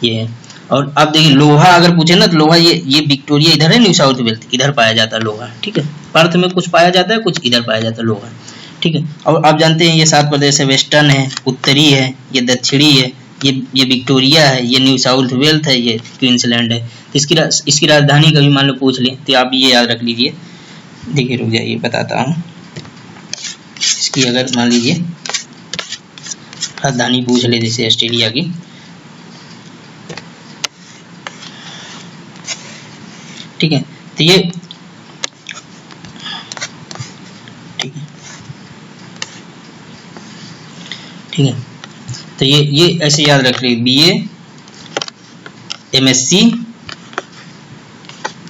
ये है। और अब देखिए लोहा अगर पूछे ना तो लोहा ये विक्टोरिया इधर है, न्यू साउथ वेल्स इधर पाया जाता है लोहा। ठीक है, पर्थ में कुछ पाया जाता है, कुछ इधर पाया जाता है लोहा। ठीक है, और आप जानते हैं ये 7 प्रदेश है, वेस्टर्न है, उत्तरी है, ये दक्षिणी है, ये विक्टोरिया है, ये न्यू साउथ वेल्स है, ये क्वींसलैंड है। इसकी राजधानी कभी मान लो पूछ लें तो आप ये याद रख लीजिए। देखिए रुक जाइए बताता हूँ। इसकी अगर मान लीजिए राजधानी पूछ ले जैसे ऑस्ट्रेलिया की, ठीक है, तो ये ठीक है, तो ये ऐसे याद रख लीजिए, BA MSc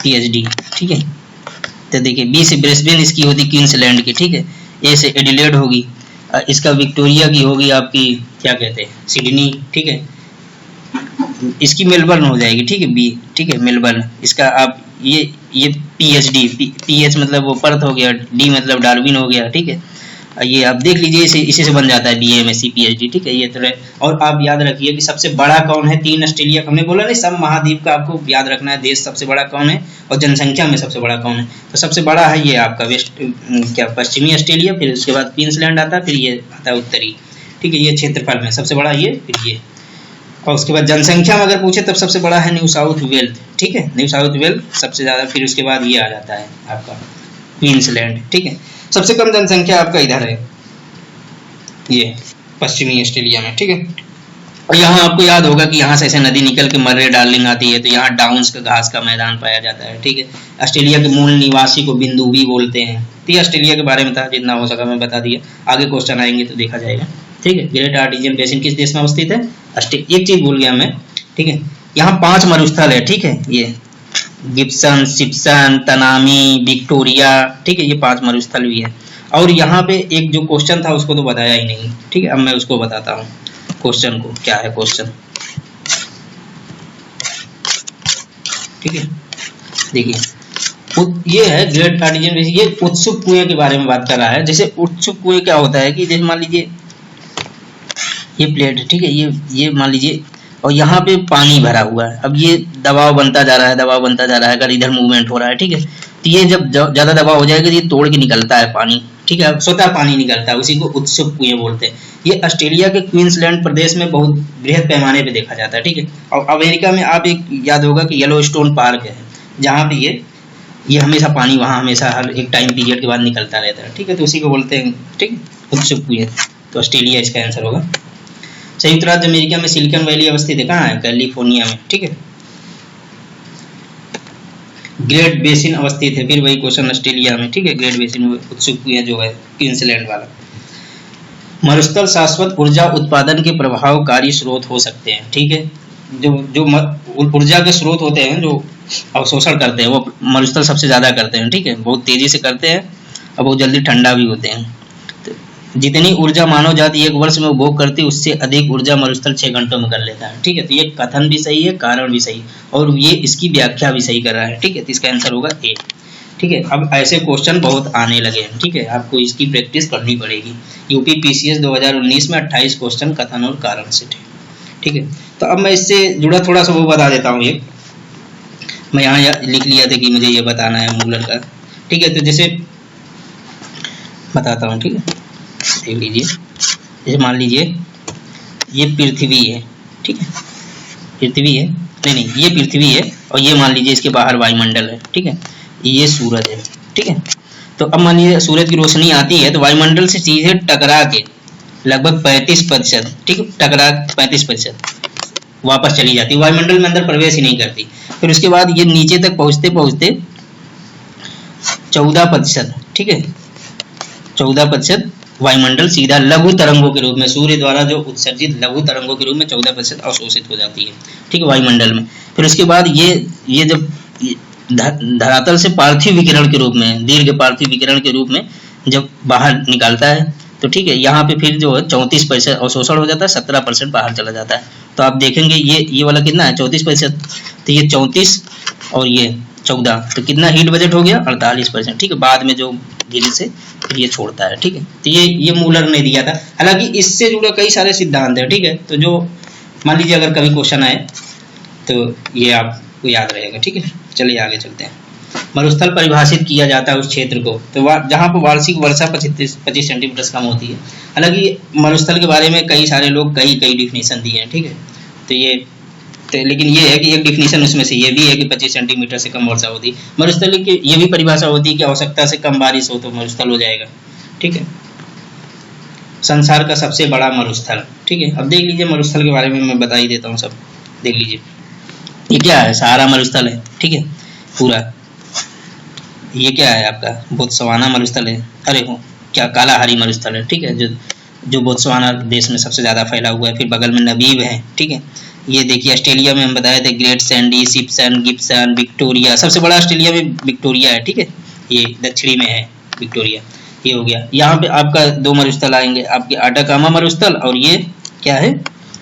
PhD। ठीक है, तो देखिए B से ब्रिस्बेन इसकी होती क्वींसलैंड की। ठीक है, A से एडिलेड होगी, इसका विक्टोरिया की होगी आपकी क्या कहते हैं सिडनी, ठीक है, इसकी मेलबर्न हो जाएगी, ठीक है, बी, ठीक है, मेलबर्न। इसका आप ये PhD, PH मतलब वो पर्थ हो गया, D मतलब डार्विन हो गया, ठीक है। ये आप देख लीजिए, इसी से बन जाता है BA MSc PhD, ठीक है। ये तो और आप याद रखिए कि सबसे बड़ा कौन है, 3 ऑस्ट्रेलिया, हमने बोला नहीं सब महाद्वीप का आपको याद रखना है, देश सबसे बड़ा कौन है और जनसंख्या में सबसे बड़ा कौन है। तो सबसे बड़ा है ये आपका पश्चिमी ऑस्ट्रेलिया, फिर उसके बाद क्वींसलैंड आता है, फिर ये आता है उत्तरी, ठीक है। ये क्षेत्रफल में सबसे बड़ा ये, फिर ये, और उसके बाद जनसंख्या में अगर पूछे तब सबसे बड़ा है न्यू साउथ वेल्स, ठीक है, न्यू साउथ वेल्स सबसे ज़्यादा, फिर उसके बाद ये आ जाता है आपका क्वींसलैंड, ठीक है। सबसे कम जनसंख्या आपका इधर है ये पश्चिमी ऑस्ट्रेलिया में, ठीक है। और यहाँ आपको याद होगा कि यहाँ से ऐसे नदी निकल के मर्रे डार्लिंग आती है, तो यहाँ डाउन्स का घास का मैदान पाया जाता है, ठीक है। ऑस्ट्रेलिया के मूल निवासी को बिंदु भी बोलते हैं। तो ये ऑस्ट्रेलिया के बारे में था, जितना हो सका मैं बता दिया, आगे क्वेश्चन आएंगे तो देखा जाएगा, ठीक है। ग्रेट आर्टिजियन बेसिन किस देश में अवस्थित है? एक चीज भूल गया मैं, ठीक है, यहाँ 5 मरुस्थल है, ठीक है, ये गिब्सन, सिप्सन, तनामी, विक्टोरिया, ठीक है, ये 5 मरुस्थल भी है। और यहाँ पे एक जो क्वेश्चन था उसको तो बताया ही नहीं, ठीक है। अब मैं उसको बताता हूँ क्वेश्चन को, क्या है क्वेश्चन, ठीक है। देखिए ये है ग्रेट आर्टिजियन बेसिन, ये उत्सुक कुएं के बारे में बात कर रहा है। जैसे उत्सुक कुएं क्या होता है कि जैसे मान लीजिए ये प्लेट है, ठीक है, ये मान लीजिए, और यहाँ पे पानी भरा हुआ है। अब ये दबाव बनता जा रहा है, दबाव बनता जा रहा है, अगर इधर मूवमेंट हो रहा है, ठीक है, तो ये जब ज्यादा दबाव हो जाएगा तो ये तोड़ के निकलता है पानी, ठीक है, स्वतः पानी निकलता है, उसी को उत्सुक कुएं बोलते हैं। ये ऑस्ट्रेलिया के क्वींसलैंड प्रदेश में बहुत बृहद पैमाने पे देखा जाता है, ठीक है। और अमेरिका में आप एक याद होगा कि येलोस्टोन पार्क है, जहाँ पे ये हमेशा पानी वहाँ हमेशा हर एक टाइम पीरियड के बाद निकलता रहता है, ठीक है, तो उसी को बोलते हैं, ठीक, उत्सुक कुएं। तो ऑस्ट्रेलिया इसका आंसर होगा। संयुक्त राज्य अमेरिका में सिलिकॉन वैली अवस्थित है, कहाँ है? कैलिफोर्निया में, ठीक है। ग्रेट बेसिन अवस्थित है, फिर वही क्वेश्चन ऑस्ट्रेलिया में, ठीक है, ग्रेट बेसिन उत्सुक कुएं जो है क्वींसलैंड वाला। मरुस्थल शाश्वत ऊर्जा उत्पादन के प्रभावकारी स्रोत हो सकते हैं, ठीक है। जो ऊर्जा के स्रोत होते हैं जो अवशोषण करते हैं वो मरुस्थल सबसे ज्यादा करते हैं, ठीक है, बहुत तेजी से करते हैं और बहुत जल्दी ठंडा भी होते हैं। जितनी ऊर्जा मानव जाति 1 वर्ष में उपभोग करती है उससे अधिक ऊर्जा मरुस्थल 6 घंटों में कर लेता है, ठीक है। तो ये कथन भी सही है, कारण भी सही, और ये इसकी व्याख्या भी सही कर रहा है, ठीक है। तो इसका आंसर होगा ए, ठीक है। अब ऐसे क्वेश्चन बहुत आने लगे हैं, ठीक है, आपको इसकी प्रैक्टिस करनी पड़ेगी। यूपी PCS 2019 में 28 क्वेश्चन कथन और कारण से थे, ठीक है। तो अब मैं इससे जुड़ा थोड़ा सा वो बता देता हूँ। ये मैं यहाँ लिख लिया था कि मुझे ये बताना है मूलर का, ठीक है। तो जैसे बताता हूँ, ठीक है, देख लीजिए। जैसे मान लीजिए ये पृथ्वी है, ठीक है, पृथ्वी है, नहीं ये पृथ्वी है, और ये मान लीजिए इसके बाहर वायुमंडल है, ठीक है, ये सूरज है, ठीक है। तो अब मान लीजिए सूरज की रोशनी आती है तो वायुमंडल से सीधे टकरा के लगभग 35%, ठीक है, टकरा 35% वापस चली जाती है, वायुमंडल में अंदर प्रवेश ही नहीं करती। फिर उसके बाद ये नीचे तक पहुंचते पहुंचते 14%, ठीक है, 14% वायुमंडल सीधा लघु तरंगों के रूप में, सूर्य द्वारा जो उत्सर्जित लघु तरंगों के रूप में 14% अवशोषित हो जाती है, ठीक है, वायुमंडल में। फिर उसके बाद ये जब धरातल से पार्थिव विकिरण के रूप में, दीर्घ पार्थिव विकिरण के रूप में जब बाहर निकालता है तो ठीक है, यहाँ पे फिर जो है 34% अवशोषण हो जाता है, 17% बाहर चला जाता है। तो आप देखेंगे ये वाला कितना है, 34%, तो ये 34 और ये 14, तो कितना हीट बजट हो गया, 48%, ठीक है। बाद में जो धीरे से फिर ये छोड़ता है, ठीक है। तो ये मूलर ने दिया था, हालांकि इससे जुड़े कई सारे सिद्धांत है, ठीक है। तो जो मान लीजिए अगर कभी क्वेश्चन आए तो ये आपको याद रहेगा, ठीक है। चलिए आगे चलते हैं। मरुस्थल परिभाषित किया जाता है उस क्षेत्र को तो जहाँ पर वार्षिक वर्षा 25 सेंटीमीटर कम होती है। हालांकि मरुस्थल के बारे में कई सारे लोग कई डिफिनेशन दिए हैं, ठीक है। तो लेकिन ये है कि एक डिफिनेशन उसमें से ये भी है कि 25 सेंटीमीटर से कम वर्षा होती है। मरुस्थल की ये भी परिभाषा होती है कि आवश्यकता से कम बारिश हो तो मरुस्थल हो जाएगा, ठीक है। संसार का सबसे बड़ा मरुस्थल, ठीक है। अब देख लीजिए मरुस्थल के बारे में मैं बता ही देता हूँ, सब देख लीजिए। ये क्या है, सहारा मरुस्थल है, ठीक है, पूरा। ये क्या है आपका, बोत्सवाना मरुस्थल है, अरे हो क्या, कालाहारी मरुस्थल है, ठीक है, जो बोत्सवाना देश में सबसे ज्यादा फैला हुआ है। फिर बगल में नबीब है, ठीक है। ये देखिए ऑस्ट्रेलिया में हम बताए थे great Sandy, Simpson, Gibson, Victoria, सबसे बड़ा ऑस्ट्रेलिया में विक्टोरिया है, ठीक है, ये दक्षिणी में है विक्टोरिया। ये हो गया। यहाँ पे आपका दो मरुस्थल आएंगे, आपके आटाकामा मरुस्थल और ये क्या है,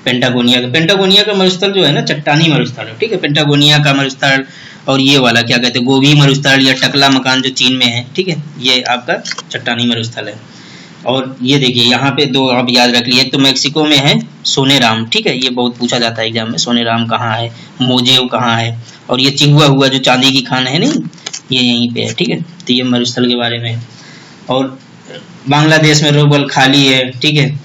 पेंटागोनिया का। पेंटागोनिया का मरुस्थल जो है ना चट्टानी मरुस्थल है, ठीक है। पेंटागोनिया का मरुस्थल और ये वाला क्या कहते हैं, गोभी मरुस्थल या टकला मकान जो चीन में है, ठीक है, ये आपका चट्टानी मरुस्थल है। और ये देखिए यहाँ पे दो आप याद रख लिए, एक तो मैक्सिको में है सोनेराम, ठीक है, ये बहुत पूछा जाता है एग्जाम में, सोनेराम कहाँ है, मोजेव कहाँ है, और ये चिहुआ हुआ जो चांदी की खान है नहीं, ये यहीं पे है, ठीक है। तो ये मरुस्थल के बारे में। और बांग्लादेश में रोबल खाली है, ठीक है।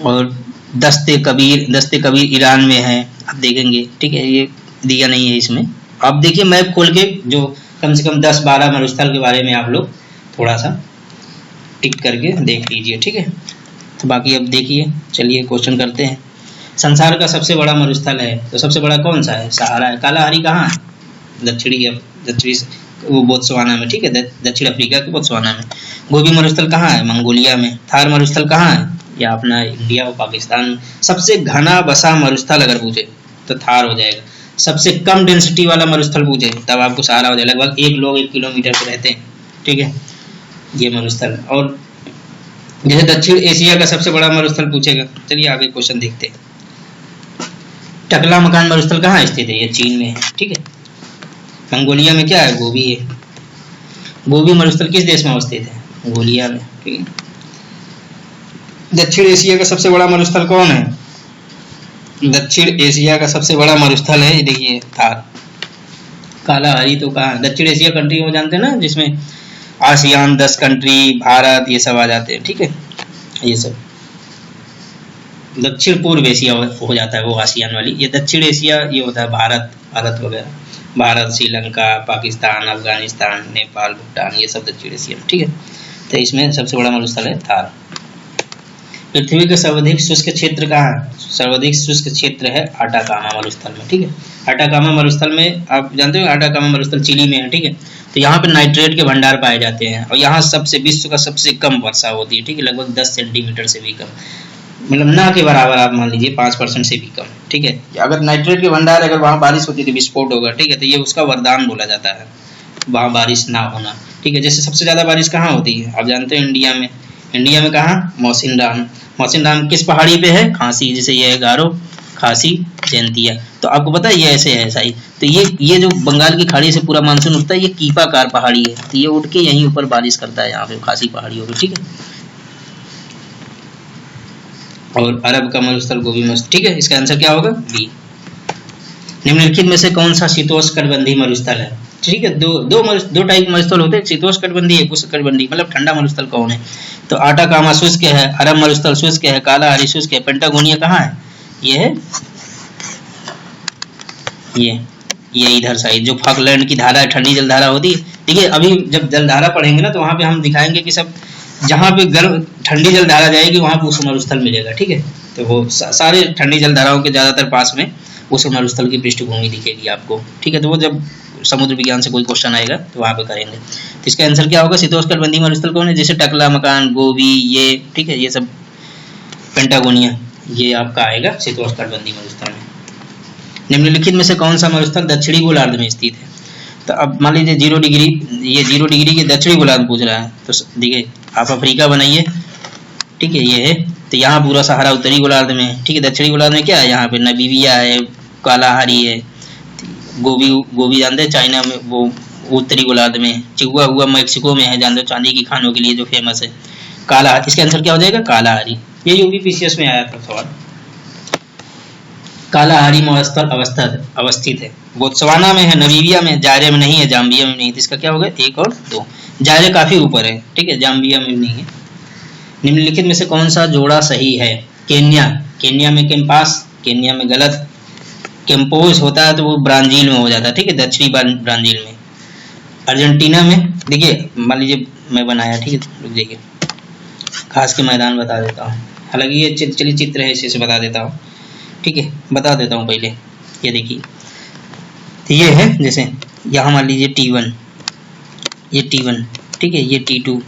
और दस्ते कबीर ईरान में है, आप देखेंगे, ठीक है, ये दिया नहीं है इसमें। आप देखिए मैप खोल के, जो कम से कम 10-12 मरुस्थल के बारे में आप लोग थोड़ा सा टिक करके देख लीजिए, ठीक है। तो बाकी अब देखिए, चलिए क्वेश्चन करते हैं। संसार का सबसे बड़ा मरुस्थल है, तो सबसे बड़ा कौन सा है, सहारा है। कालाहारी कहाँ है, दक्षिणी वो बोत्सवाना में, ठीक है, दक्षिण अफ्रीका के बोत्सवाना में। गोबी मरुस्थल कहाँ है, मंगोलिया में। थार मरुस्थल कहाँ है, या अपना इंडिया और पाकिस्तान में। सबसे घना बसा मरुस्थल अगर पूछे तो थार हो जाएगा। सबसे कम डेंसिटी वाला मरुस्थल पूछे तब आपको सहारा हो जाएगा। लगभग 1 लोग 1 किलोमीटर पे रहते हैं, ठीक है, ये मरुस्थल। और जैसे दक्षिण एशिया का सबसे बड़ा मरुस्थल पूछेगा, चलिए आगे क्वेश्चन देखते हैं। टकला मकान मरुस्थल कहाँ स्थित है, ये चीन में है, ठीक है। मंगोलिया में क्या है, गोबी है। गोबी मरुस्थल किस देश में अवस्थित है, मंगोलिया में, ठीक है। दक्षिण एशिया का सबसे बड़ा मरुस्थल कौन है, दक्षिण एशिया का सबसे बड़ा मरुस्थल है, देखिए थार। कालाहारी तो कहाँ है, दक्षिण एशिया कंट्री में जानते हैं ना, जिसमें आसियान 10 कंट्री, भारत, ये सब आ जाते हैं, ठीक है। ये सब दक्षिण पूर्व एशिया हो जाता है वो आसियान वाली। ये दक्षिण एशिया ये होता है भारत वगैरह, भारत, श्रीलंका, पाकिस्तान, अफगानिस्तान, नेपाल, भूटान, ये सब दक्षिण एशिया में, ठीक है। तो इसमें सबसे बड़ा मरुस्थल है थार। पृथ्वी का सर्वाधिक शुष्क क्षेत्र कहाँ है, सर्वाधिक शुष्क क्षेत्र है आटाकामा मरुस्थल में, ठीक है। आटाकामा मरुस्थल में आप जानते हो, आटाकामा मरुस्थल चिली में है, ठीक है। तो यहाँ पे नाइट्रेट के भंडार पाए जाते हैं और यहाँ विश्व का सबसे कम वर्षा होती है, ठीक है, लगभग 10 सेंटीमीटर से भी कम, मतलब ना के बराबर आप मान लीजिए, 5% से भी कम, ठीक है। अगर नाइट्रेट के भंडार, अगर वहाँ बारिश होती तो विस्फोट होगा, ठीक है। तो ये उसका वरदान बोला जाता है, वहाँ बारिश ना होना, ठीक है। जैसे सबसे ज्यादा बारिश कहाँ होती है, आप जानते हैं इंडिया में कहाँ, मौसिनराम किस पहाड़ी पे है, खांसी, जैसे ये है गारो, खांसी, जयंतिया। तो आपको पता है ये ऐसे है, ऐसा ही। तो ये जो बंगाल की खाड़ी से पूरा मानसून उठता है, ये कीपाकार पहाड़ी है, तो ये उठ के यहीं ऊपर बारिश करता है, यहाँ पे खासी पहाड़ी होगी, ठीक है। और अरब का मरुस्थल गोबी मरुस्थल, ठीक है। इसका आंसर क्या होगा, बी। निम्नलिखित में से कौन सा शीतोष्णकटिबंधीय मरुस्थल है, ठीक है। दो टाइप मरुस्थल होते हैं, शीतोष्णकटिबंधीय, एक उष्णकटिबंधीय, मतलब ठंडा मरुस्थल कौन है। तो आटाकामा शुष्क है, अरब मरुस्थल शुष्क है, कालाहारी शुष्क है, पेंटागोनिया कहाँ है, ये है ये इधर साइड, जो फॉकलैंड की धारा है, ठंडी जलधारा होती है। देखिए अभी जब जलधारा पढ़ेंगे ना, तो वहां पे हम दिखाएंगे कि सब जहाँ पे गर्म ठंडी जलधारा जाएगी वहां पे उष्ण मरुस्थल मिलेगा, ठीक है। तो वो सारे ठंडी जलधाराओं के ज्यादातर पास में उष्ण मरुस्थल की पृष्ठभूमि दिखेगी आपको, ठीक है। तो वो जब समुद्र विज्ञान से कोई क्वेश्चन आएगा तो वहां पे करेंगे। तो इसका आंसर क्या होगा, शीतोष्णकटिबंधीय मरुस्थल कौन है, जैसे टकला मकान, गोबी, ये, ठीक है, ये सब, पेंटागोनिया, ये आपका आएगा शीतोष्णकटिबंधीय मरुस्थल में। निम्नलिखित में से कौन सा मरुस्थल दक्षिणी गोलार्ध में स्थित है। तो अब मान लीजिए 0 डिग्री, ये 0 डिग्री के दक्षिणी गोलार्ध पूछ रहा है, तो देखिए आप अफ्रीका बनाइए, ठीक है, ये है। तो यहाँ पूरा सहारा उत्तरी गोलार्ध में, ठीक है। दक्षिणी गोलार्ध में क्या है, यहाँ पे नमीबिया है, कालाहारी है, गोबी जानते हैं चाइना में, वो उत्तरी गोलार्ध में, चिहुआ हुआ मैक्सिको में है, जानते हो चांदी की खानों के लिए जो फेमस है। कालाहारी, इसका आंसर क्या हो जाएगा, कालाहारी। ये यूपीपीसीएस में आया था सवाल। कालाहारी मरुस्थल अवस्थित है, बोत्सवाना में है, नमीबिया में, जायरे में नहीं है, जाम्बिया में नहीं है। तो इसका क्या होगा, 1 और 2। जायरे काफी ऊपर है, ठीक है, जाम्बिया में नहीं है। निम्नलिखित में से कौन सा जोड़ा सही है, केन्या में केम्पास, केन्या में गलत। केम्पोज होता है तो वो ब्राजील में हो जाता है, ठीक है, दक्षिणी ब्राजील में। अर्जेंटीना में, देखिए मान लीजिए मैं बनाया, ठीक है, रुक जाइए, घास के मैदान बता देता हूँ, हालांकि ये चलिए चित्र है, इसे बता देता हूँ, ठीक है, बता देता हूँ पहले। ये देखिए, तो ये है, जैसे यहाँ मान लीजिए T1, ये T1, ठीक है, ये T2,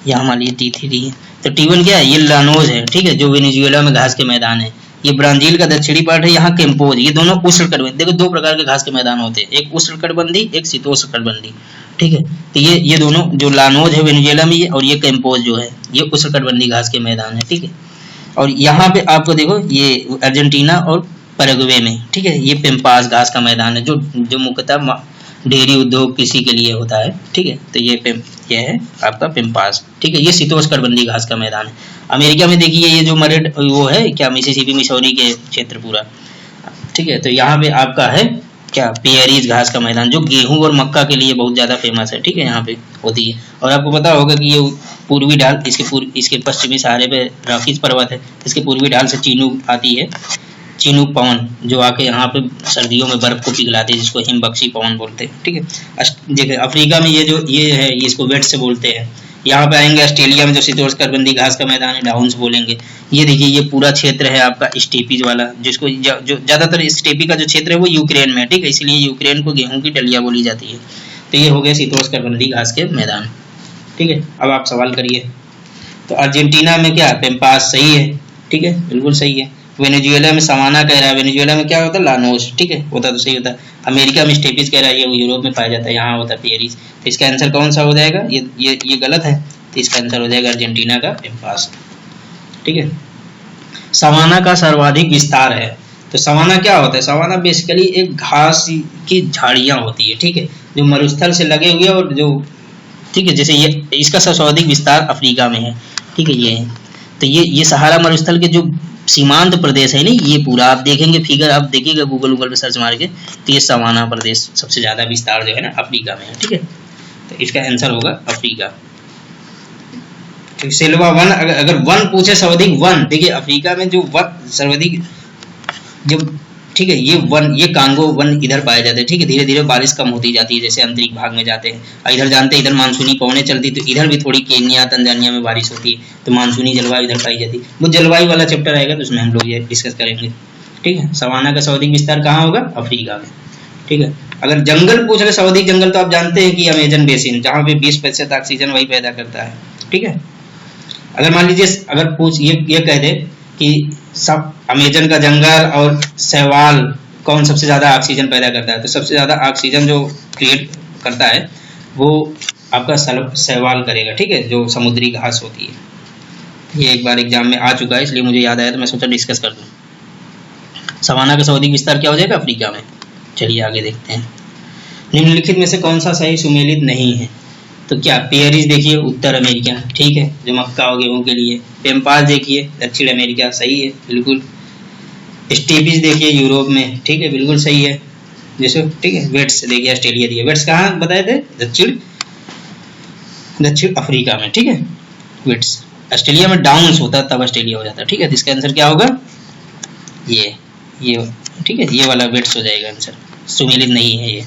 यहाँ मान लीजिए T3 है। तो T1 क्या है, ये लानोज है, ठीक है, जो वेनेजुएला में घास के मैदान है। ये ब्राजील का दक्षिणी पार्ट है, यहाँ केम्पोज, ये दोनों उष्णकटिबंधीय। देखो 2 प्रकार के घास के मैदान होते हैं, एक उष्णकटिबंधीय, एक शीतोष्णकटिबंधीय, ठीक है। तो ये दोनों जो लानोज है वेनेजुएला में, ये और ये कैंपोज जो है ये उष्णकटिबंधीय घास के मैदान है, ठीक है। और यहाँ पे आपको देखो ये अर्जेंटीना और पैराग्वे में, ठीक है, ये पेम्पास घास का मैदान है जो मुख्यतः डेयरी उद्योग कृषि के लिए होता है, ठीक है। तो ये है आपका पेम्पास, ठीक है। ये शीतोष्णकटिबंधीय घास का मैदान है। अमेरिका में देखिए ये जो मरेड वो है क्या, मिसिसिपी मिसौरी के क्षेत्र पूरा, ठीक है। तो यहाँ पे आपका है क्या, पेयरीज घास का मैदान जो गेहूं और मक्का के लिए बहुत ज्यादा फेमस है, ठीक है, यहाँ पे होती है। और आपको पता होगा कि ये पूर्वी ढाल इसके पश्चिमी सहारे पे रॉकीज पर्वत है, इसके पूर्वी ढाल से चीनूक आती है, चीनूक पवन जो आके यहाँ पे सर्दियों में बर्फ को पिघलाती है, जिसको हिमबख्शी पवन बोलते हैं, ठीक है। देखिए अफ्रीका में ये है, इसको वेट से बोलते हैं। यहाँ पे आएंगे ऑस्ट्रेलिया में जो शीतोष्णकटिबंधीय घास का मैदान है, डाउन्स बोलेंगे। ये देखिए ये पूरा क्षेत्र है आपका स्टेपीज वाला, जिसको जो ज्यादातर स्टेपी का जो क्षेत्र है वो यूक्रेन में है, ठीक है, इसलिए यूक्रेन को गेहूं की डलिया बोली जाती है। तो ये हो गया शीतोष्णकटिबंधीय घास के मैदान, ठीक है। अब आप सवाल करिए। तो अर्जेंटीना में क्या, पेम्पास, सही है, ठीक है, बिल्कुल सही है। वेनेजुएला में सवाना कह रहा है, वेनेजुएला में क्या होता है, लानोस, ठीक है, होता तो सही होता है। अमेरिका में स्टेपिस कह रहा है, ये यूरोप में पाया जाता है, यहाँ होता है पेरिस। तो इसका आंसर कौन सा हो जाएगा, ये गलत है, तो इसका आंसर हो जाएगा अर्जेंटीना का पेम्पास, ठीक है। सवाना का सर्वाधिक विस्तार है। तो सवाना क्या होता है, सवाना बेसिकली एक घास की झाड़ियां होती है, ठीक है, जो मरुस्थल से लगे हुए और जो, ठीक है, जैसे ये इसका सर्वाधिक विस्तार अफ्रीका में है, ठीक है, ये है। तो ये सहारा मरुस्थल के जो सीमांत प्रदेश है नहीं, ये पूरा आप देखेंगे फिगर, आप देखिएगा गूगल पे सर्च मार के, तो ये सवाना प्रदेश सबसे ज्यादा विस्तार जो है ना अफ्रीका में है, ठीक है। तो इसका आंसर होगा अफ्रीका। सिल्वा वन, अगर वन पूछे सर्वाधिक वन, देखिए अफ्रीका में जो वन सर्वाधिक जो, ठीक है, ये कांगो वन इधर पाए जाते हैं, ठीक है। धीरे धीरे बारिश कम होती जाती है जैसे अंतरिक्ष भाग में जाते हैं। इधर जानते हैं इधर मानसूनी पवनें चलती, तो इधर भी थोड़ी केन्या तंजानिया में बारिश होती है, तो मानसूनी जलवायु इधर पाई जाती है। वो जलवायु वाला चैप्टर आएगा तो उसमें हम लोग ये डिस्कस करेंगे, ठीक है। सवाना का सर्वाधिक विस्तार कहाँ होगा, अफ्रीका में, ठीक है। अगर जंगल पूछ रहे सर्वाधिक जंगल, तो आप जानते हैं कि अमेजन बेसिन, जहाँ पे 20% ऑक्सीजन वही पैदा करता है, ठीक है। अगर मान लीजिए अगर ये कह दे कि सब अमेजन का जंगल और शैवाल कौन सबसे ज्यादा ऑक्सीजन पैदा करता है, तो सबसे ज्यादा ऑक्सीजन जो क्रिएट करता है वो आपका शैवाल करेगा, ठीक है, जो समुद्री घास होती है। ये एक बार एग्जाम में आ चुका है, इसलिए मुझे याद आया तो मैं सोचा डिस्कस कर दूं। सवाना का सर्वाधिक विस्तार क्या हो जाएगा, अफ्रीका में। चलिए आगे देखते हैं। निम्नलिखित में से कौन सा सही सुमेलित नहीं है, तो क्या, पेयरीज देखिए उत्तर अमेरिका, ठीक है, जो मक्का और गेहूं के लिए। पेम्पास देखिए दक्षिण अमेरिका, सही है बिल्कुल। स्टेपिस देखिए यूरोप में, ठीक है, बिल्कुल सही है, जैसे, ठीक है। वेट्स देखिए ऑस्ट्रेलिया दिए, वेट्स कहाँ बताए थे, दक्षिण अफ्रीका में, ठीक है। वेट्स ऑस्ट्रेलिया में डाउन्स होता है तब ऑस्ट्रेलिया हो जाता है, ठीक है। तो इसका आंसर क्या होगा, ये ठीक है, ये वाला वेट्स हो जाएगा आंसर, सुमेलित नहीं है ये।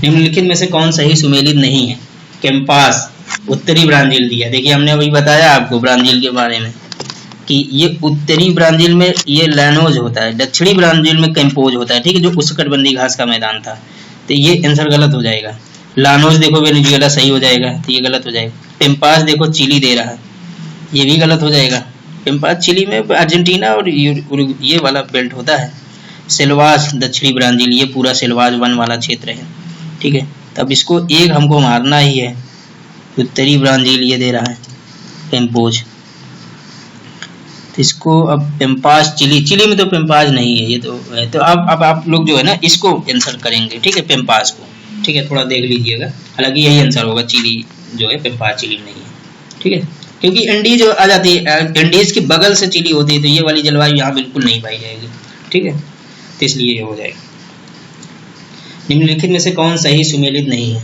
निम्नलिखित में से कौन सही सुमेलित नहीं है, कैंपास उत्तरी ब्राजील दिया। देखिए हमने अभी बताया आपको ब्राजील के बारे में कि ये उत्तरी ब्राजील में ये लैनोज होता है, दक्षिणी ब्राजील में कैंपोज होता है, ठीक है, जो उष्णकटिबंधीय घास का मैदान था। तो ये आंसर गलत हो जाएगा। लानोज देखो वेनेजुएला, सही हो जाएगा, तो ये गलत हो जाएगा। पेम्पास देखो चिली दे रहा है, ये भी गलत हो जाएगा। पेम्पास चिली में अर्जेंटीना और ये वाला बेल्ट होता है। सेल्वास दक्षिणी ब्राजील, ये पूरा सेल्वास वन वाला क्षेत्र है, ठीक है। तब इसको एक हमको मारना ही है। उत्तरी ब्राजील ये दे रहा है पेम्पोज, तो इसको अब पेम्पास चिली में तो पेम्पास नहीं है, ये तो है। तो अब आप लोग जो है ना इसको आंसर करेंगे, ठीक है, पेम्पास को, ठीक है, थोड़ा देख लीजिएगा। हालांकि यही आंसर होगा, चिली जो है पेम्पास चिली नहीं है, ठीक है, क्योंकि एंडीज आ जाती है, एंडीज के बगल से चिली होती है, तो ये वाली जलवायु यहाँ बिल्कुल नहीं पाई जाएगी, ठीक है, तो इसलिए ये हो जाएगा। निम्नलिखित में से कौन सही सुमेलित नहीं है,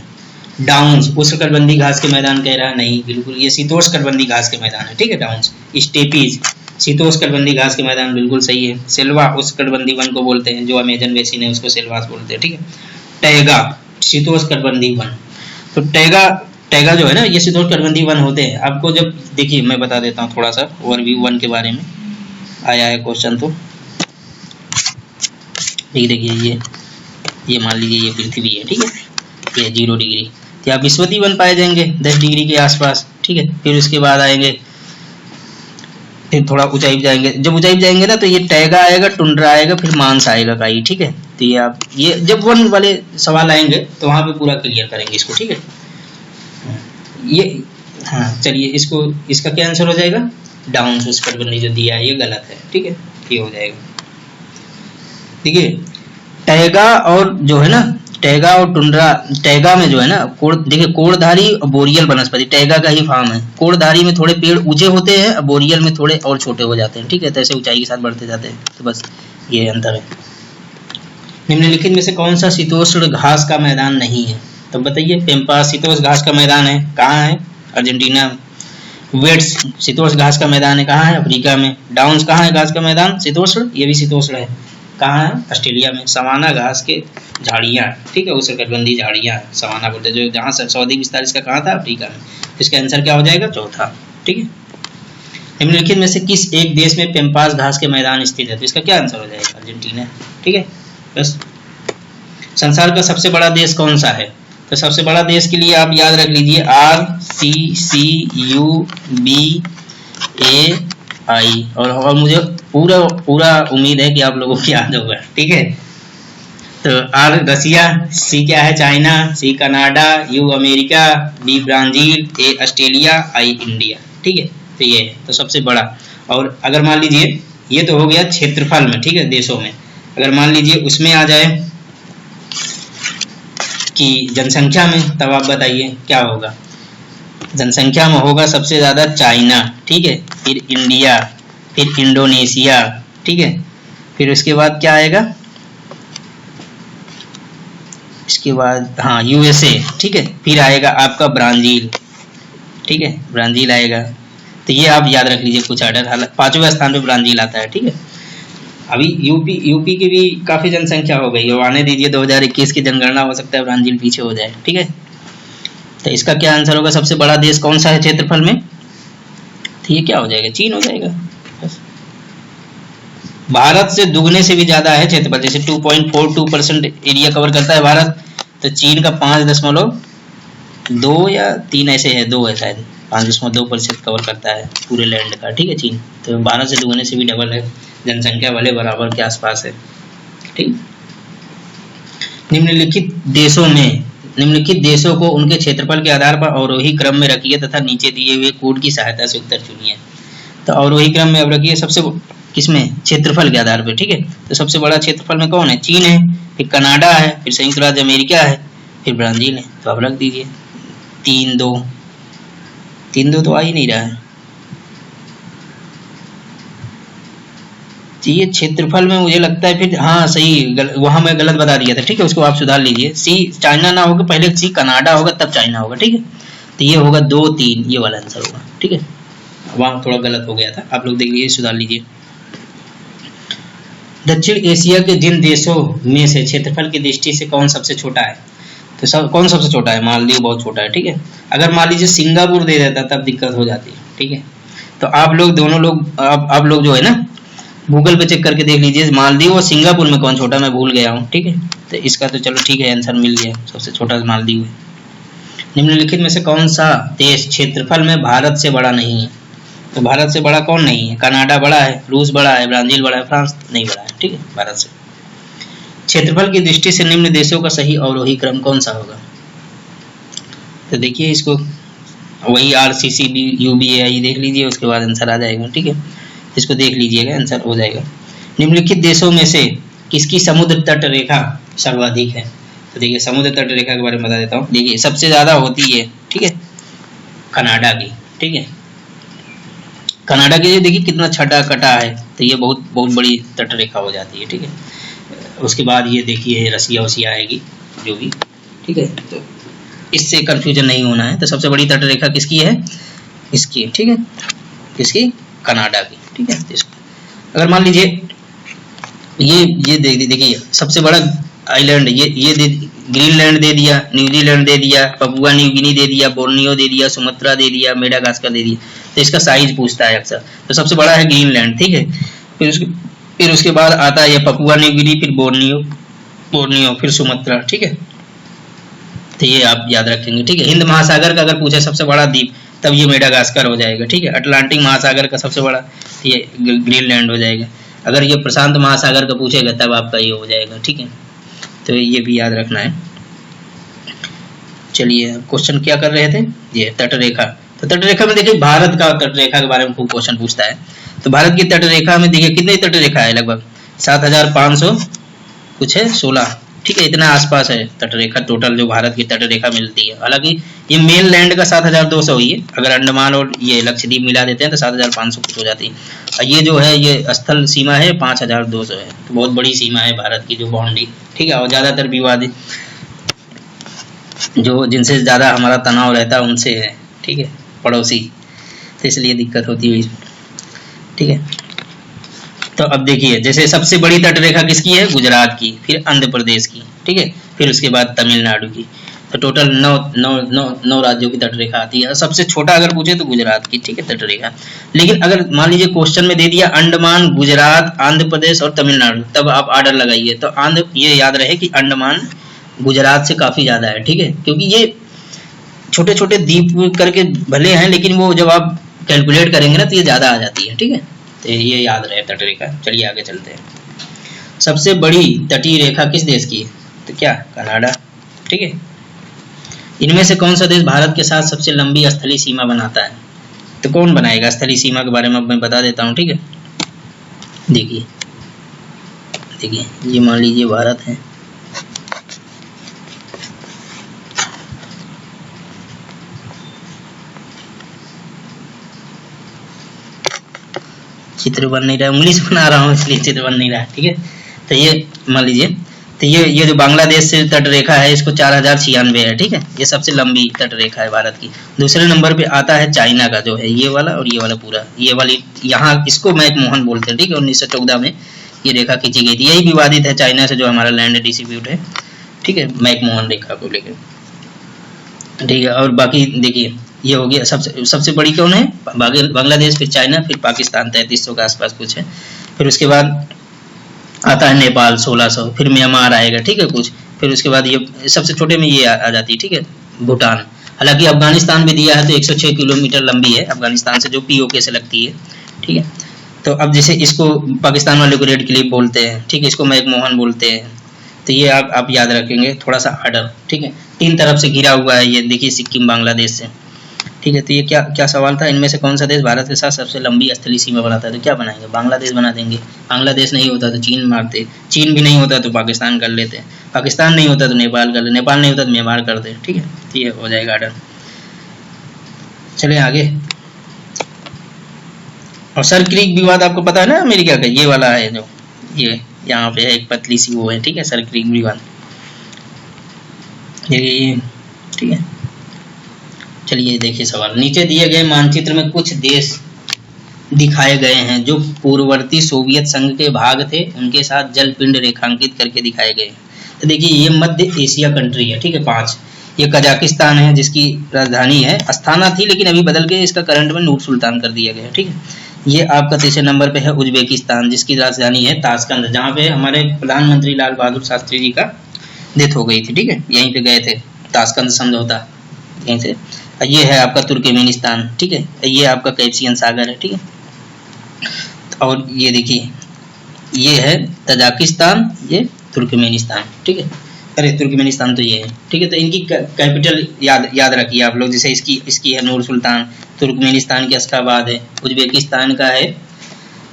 डाउन्स उष्णकटिबंधीय घास के मैदान कह रहा है, नहीं, बिल्कुल ये शीतोष्णकटिबंधीय घास के मैदान है, ठीक है। डाउन्स स्टेपीज शीतोष्णकटिबंधीय घास के मैदान, बिल्कुल सही है। सेल्वा उष्णकटिबंधीय वन को बोलते हैं, जो अमेजन बेसिन है उसको सेल्वास बोलते हैं, ठीक है। टैगा शीतोष्णकटिबंधीय वन, तो टैगा जो है ना ये शीतोष्णकटिबंधीय वन होते हैं। आपको जब देखिए मैं बता देता हूँ थोड़ा सा ओवरव्यू वन के बारे में, आया है क्वेश्चन, तो देखिए ये मान लीजिए ये पृथ्वी है, ठीक है, ये 0 डिग्री, तो आप विषुवतीय वन पाए जाएंगे 10 डिग्री के आसपास, ठीक है। फिर उसके बाद आएंगे, फिर थोड़ा ऊंचाई पे जाएंगे, जब ऊंचाई पे जाएंगे ना तो ये टैगा आएगा, टुंड्रा आएगा, फिर मांस आएगा काई, ठीक है। तो ये आप ये जब वन वाले सवाल आएंगे तो वहां पे पूरा क्लियर करेंगे इसको, ठीक है। ये हाँ चलिए, इसको इसका क्या आंसर हो जाएगा, डाउन शुष्क कटिबंधीय जो दिया है ये गलत है, ठीक है, ये हो जाएगा। देखिए टैगा और जो है ना, टैगा और टुंड्रा, टैगा में जो है ना देखिए कोड़धारी और बोरियल वनस्पति, टैगा का ही फॉर्म है। कोड़धारी में थोड़े पेड़ ऊंचे होते हैं, बोरियल में थोड़े और छोटे हो जाते हैं, ठीक है, तो ऐसे ऊंचाई के साथ बढ़ते जाते हैं, तो बस ये अंतर है। निम्नलिखित में से कौन सा शीतोष्ण घास का मैदान नहीं है, तो बताइए। पेम्पास शीतोष्ण घास का मैदान है, कहाँ है, अर्जेंटीना। वेट्स शीतोष्ण घास का मैदान है, कहाँ है, अफ्रीका में। डाउन्स कहाँ है घास का मैदान, शीतोष्ण, ये भी शीतोष्ण है, कहाँ है, ऑस्ट्रेलिया में। सवाना घास के झाड़ियाँ, ठीक है, उष्णकटिबंधीय झाड़ियाँ सवाना बोलते हैं, जो जहाँ सर्वाधिक विस्तार इसका कहाँ था, अफ्रीका में। इसका आंसर क्या हो जाएगा, चौथा, ठीक है। निम्नलिखित में से किस एक देश में पेम्पास घास के मैदान स्थित है, तो इसका क्या आंसर हो जाएगा, अर्जेंटीना, ठीक है। बस संसार का सबसे बड़ा देश कौन सा है, तो सबसे बड़ा देश के लिए आप याद रख लीजिए RCCUBAI, और मुझे पूरा उम्मीद है कि आप लोगों को याद होगा, ठीक है। तो R रसिया, C क्या है, China, C Canada, U America, B Brazil, A Australia, I India, ठीक है। तो ये तो सबसे बड़ा। और अगर मान लीजिए ये तो हो गया क्षेत्रफल में, ठीक है, देशों में। अगर मान लीजिए उसमें आ जाए कि जनसंख्या में, तब आप बताइए क्या होगा। जनसंख्या में होगा सबसे ज्यादा चाइना, ठीक है, फिर इंडिया, फिर इंडोनेशिया, ठीक है, फिर उसके बाद क्या आएगा, इसके बाद हाँ USA, ठीक है, फिर आएगा आपका ब्राजील, ठीक है, ब्राजील आएगा। तो ये आप याद रख लीजिए कुछ ऑर्डर, हालांकि 5वें स्थान पे ब्राजील आता है, ठीक है। अभी यूपी की भी काफी जनसंख्या हो गई है, आने दीजिए 2021 की जनगणना, हो सकता है ब्राजील पीछे हो जाए, ठीक है। तो इसका क्या आंसर होगा, सबसे बड़ा देश कौन सा है क्षेत्रफल में, तो ये क्या हो जाएगा, चीन हो जाएगा। बस भारत से दुगने से भी ज्यादा है क्षेत्रफल, जैसे 2.42% एरिया कवर करता है भारत, तो चीन का 5.2 या 3 ऐसे है, 2 है शायद, 5.2% कवर करता है पूरे लैंड का, ठीक है, चीन। तो भारत से दुगने से भी डबल है, जनसंख्या वाले बराबर के आसपास है, ठीक। निम्नलिखित देशों को उनके क्षेत्रफल के आधार पर अवरोही क्रम में रखिए तथा नीचे दिए हुए कोड की सहायता से उत्तर चुनिए। तो अवरोही क्रम में अब रखिए, सबसे किसमें, क्षेत्रफल के आधार पर, ठीक है। तो सबसे बड़ा क्षेत्रफल में कौन है, चीन है, फिर कनाडा है, फिर संयुक्त राज्य अमेरिका है, फिर ब्राजील है। तो आप रख दीजिए 3-2 तो आ ही नहीं रहा है। ये क्षेत्रफल में मुझे लगता है फिर हाँ सही, वहां मैं गलत बता दिया था, ठीक है, उसको आप सुधार लीजिए। C चाइना ना होगा, पहले C कनाडा होगा तब चाइना होगा, ठीक है। तो ये होगा 2-3, ये वाला आंसर होगा, ठीक है। वहां थोड़ा गलत हो गया था, आप लोग देख लीजिए, सुधार लीजिए। दक्षिण एशिया के जिन देशों में से क्षेत्रफल की दृष्टि से कौन सबसे छोटा है, तो कौन सबसे छोटा है, मालदीव बहुत छोटा है, ठीक है। अगर मान लीजिए सिंगापुर दे देता तब दिक्कत हो जाती है, ठीक है। तो आप लोग दोनों लोग आप लोग जो है ना गूगल पे चेक करके देख लीजिए, मालदीव और सिंगापुर में कौन छोटा, मैं भूल गया हूँ, ठीक है। तो इसका तो चलो ठीक है, आंसर मिल गया, सबसे छोटा मालदीव है। निम्नलिखित में से कौन सा देश क्षेत्रफल में भारत से बड़ा नहीं है, तो भारत से बड़ा कौन नहीं है, कनाडा बड़ा है, रूस बड़ा है, ब्राजील बड़ा है, फ्रांस नहीं बड़ा है, ठीक है, भारत से। क्षेत्रफल की दृष्टि से निम्न देशों का सही अवरोही क्रम कौन सा होगा, तो देखिए इसको वही RCCUBAI देख लीजिए, उसके बाद आंसर आ जाएगा, ठीक है। इसको देख लीजिएगा, आंसर हो जाएगा। निम्नलिखित देशों में से किसकी समुद्र तट रेखा सर्वाधिक है, तो देखिए समुद्र तट रेखा के बारे में बता देता हूँ। देखिए सबसे ज्यादा होती है, ठीक है, कनाडा की, ठीक है, कनाडा की देखिए कितना छटा कटा है, तो ये बहुत बड़ी तट रेखा हो जाती है, ठीक है। उसके बाद ये देखिए रसिया वसिया आएगी जो भी, ठीक है। तो इससे कंफ्यूजन नहीं होना है। तो सबसे बड़ी तट रेखा किसकी है, इसकी, ठीक है, किसकी, कनाडा की, ठीक है। अगर मान लीजिए ये देखिए सबसे बड़ा आइलैंड ये ग्रीनलैंड दे दिया, न्यूजीलैंड दे दिया, पपुआ न्यू गिनी दे दिया, बोर्नियो दे दिया, सुमात्रा दे दिया, मेडागास्कर दे दिया। तो इसका साइज पूछता है अक्सर, तो सबसे बड़ा है ग्रीनलैंड, ठीक है। फिर उसके बाद आता है पपुआ न्यू गिनी, फिर बोर्नियो, फिर सुमात्रा, ठीक है। तो ये आप याद रखेंगे, ठीक है। हिंद महासागर का अगर पूछे सबसे बड़ा द्वीप, तब ये मेडागास्कर हो जाएगा, ठीक है। अटलांटिक महासागर का सबसे बड़ा ये ग्रीनलैंड हो जाएगा। अगर ये प्रशांत महासागर का पूछेगा तब आपका ये हो जाएगा, ठीक है। तो ये भी याद रखना है। चलिए क्वेश्चन क्या कर रहे थे। ये तटरेखा। तो तटरेखा में देखिए भारत का तटरेखा के बारे में खूब क्वेश्चन पूछता है। तो भारत की तटरेखा में देखिए कितनी तटरेखा है, लगभग 7500 कुछ है 16, ठीक है, इतना आसपास है तटरेखा टोटल जो भारत की तटरेखा मिलती है। हालांकि ये मेन लैंड का 7200 ही है, अगर अंडमान और ये लक्षद्वीप मिला देते हैं तो 7500 कुछ हो जाती है। और ये जो है ये स्थल सीमा है 5200 है, तो बहुत बड़ी सीमा है भारत की जो बाउंड्री, ठीक है। और ज़्यादातर विवादित जो जिनसे ज़्यादा हमारा तनाव रहता है उनसे है, ठीक है, पड़ोसी, तो इसलिए दिक्कत होती हुई, ठीक है। तो अब देखिए जैसे सबसे बड़ी तटरेखा किसकी है, गुजरात की, फिर आंध्र प्रदेश की, ठीक है, फिर उसके बाद तमिलनाडु की। तो टोटल 9 राज्यों की तटरेखा आती है। सबसे छोटा अगर पूछे तो गुजरात की, ठीक है, तटरेखा। लेकिन अगर मान लीजिए क्वेश्चन में दे दिया अंडमान, गुजरात, आंध्र प्रदेश और तमिलनाडु, तब आप आर्डर लगाइए। तो आंध्र, ये याद रहे कि अंडमान गुजरात से काफी ज्यादा है, ठीक है, क्योंकि ये छोटे छोटे द्वीप करके भले हैं, लेकिन वो जब आप कैलकुलेट करेंगे ना तो ये ज्यादा आ जाती है, ठीक है। तो ये याद रहे तटरेखा। चलिए आगे चलते हैं। सबसे बड़ी तटीय रेखा किस देश की है, तो क्या, कनाडा, ठीक है। इनमें से कौन सा देश भारत के साथ सबसे लंबी स्थलीय सीमा बनाता है, तो कौन बनाएगा। स्थलीय सीमा के बारे में मैं बता देता हूँ, ठीक है। देखिए देखिए ये मान लीजिए भारत है, चित्र बन नहीं रहा, उंगली से बना रहा हूँ इसलिए चित्र बन नहीं रहा, ठीक है। तो ये मान लीजिए, तो ये जो बांग्लादेश से तटरेखा है इसको 4096 है, ठीक है, ये सबसे लंबी तटरेखा है भारत की। दूसरे नंबर पे आता है चाइना का, जो है ये वाला और ये वाला पूरा, ये वाली यहाँ इसको मैकमोहन बोलते हैं, ठीक है। 1914 में ये रेखा खींची गई थी। यही विवादित है चाइना से जो हमारा लैंड डिस्प्यूट है, ठीक है, मैकमोहन रेखा को लेकर, ठीक है। और बाकी देखिए ये हो गया सबसे बड़ी कौन है, बांग्लादेश, फिर चाइना, फिर पाकिस्तान 3300 के आसपास कुछ है। फिर उसके बाद आता है नेपाल 1600, फिर म्यांमार आएगा, ठीक है, कुछ। फिर उसके बाद ये सबसे छोटे में ये आ जाती है, ठीक है, भूटान। हालांकि अफगानिस्तान भी दिया है, तो 106 किलोमीटर लंबी है अफगानिस्तान से, जो POK से लगती है, ठीक है। तो अब जैसे इसको पाकिस्तान वाले को रेड क्लिप बोलते हैं, ठीक है, इसको मैकमोहन बोलते हैं। तो ये आप याद रखेंगे थोड़ा सा आर्डर, ठीक है। 3 तरफ से घिरा हुआ है ये, देखिए सिक्किम बांग्लादेश से, ठीक है। तो ये क्या सवाल था, इनमें से कौन सा देश भारत के साथ सबसे लंबी स्थलीय सीमा बनाता है, तो क्या बनाएंगे, बांग्लादेश बना देंगे। बांग्लादेश नहीं होता तो चीन मारते, चीन भी नहीं होता तो पाकिस्तान कर लेते, पाकिस्तान नहीं होता तो नेपाल कर ले, नेपाल नहीं होता तो म्यांमार कर दे, ठीक है। तो ये हो जाएगा आर्डर। चलिए आगे। और सर क्रीक विवाद आपको पता है ना, अमेरिका का ये वाला है, जो ये यहाँ पे है एक पतली सी वो है, ठीक है, सर क्रीक विवाद, ये ठीक है। चलिए देखिए सवाल, नीचे दिए गए मानचित्र में कुछ देश दिखाए गए हैं जो पूर्ववर्ती सोवियत संघ के भाग थे, उनके साथ जल पिंड रेखांकित करके दिखाए गए। तो देखिए ये मध्य एशिया कंट्री है, ठीक है, 5। ये कजाकिस्तान है जिसकी राजधानी है, अस्थाना थी लेकिन अभी बदल के इसका करंट में नूर सुल्तान कर दिया गया, ठीक है। ये आपका तीसरे नंबर पे है उज्बेकिस्तान, जिसकी राजधानी है ताशकंद, जहाँ पे हमारे प्रधानमंत्री लाल बहादुर शास्त्री जी का डेथ हो गई थी, ठीक है, यहीं पे गए थे, ताशकंद समझौता यहीं से। ये है आपका तुर्कमेनिस्तान, ठीक है, ये आपका कैस्पियन सागर है, ठीक है। और ये देखिए ये है तजाकिस्तान, ये तुर्कमेनिस्तान, ठीक है। अरे तुर्कमेनिस्तान तो ये है, ठीक है। तो इनकी कैपिटल याद रखिए आप लोग, जैसे इसकी है नूर सुल्तान, तुर्कमेनिस्तान की अशखाबाद है, उज्बेकिस्तान का है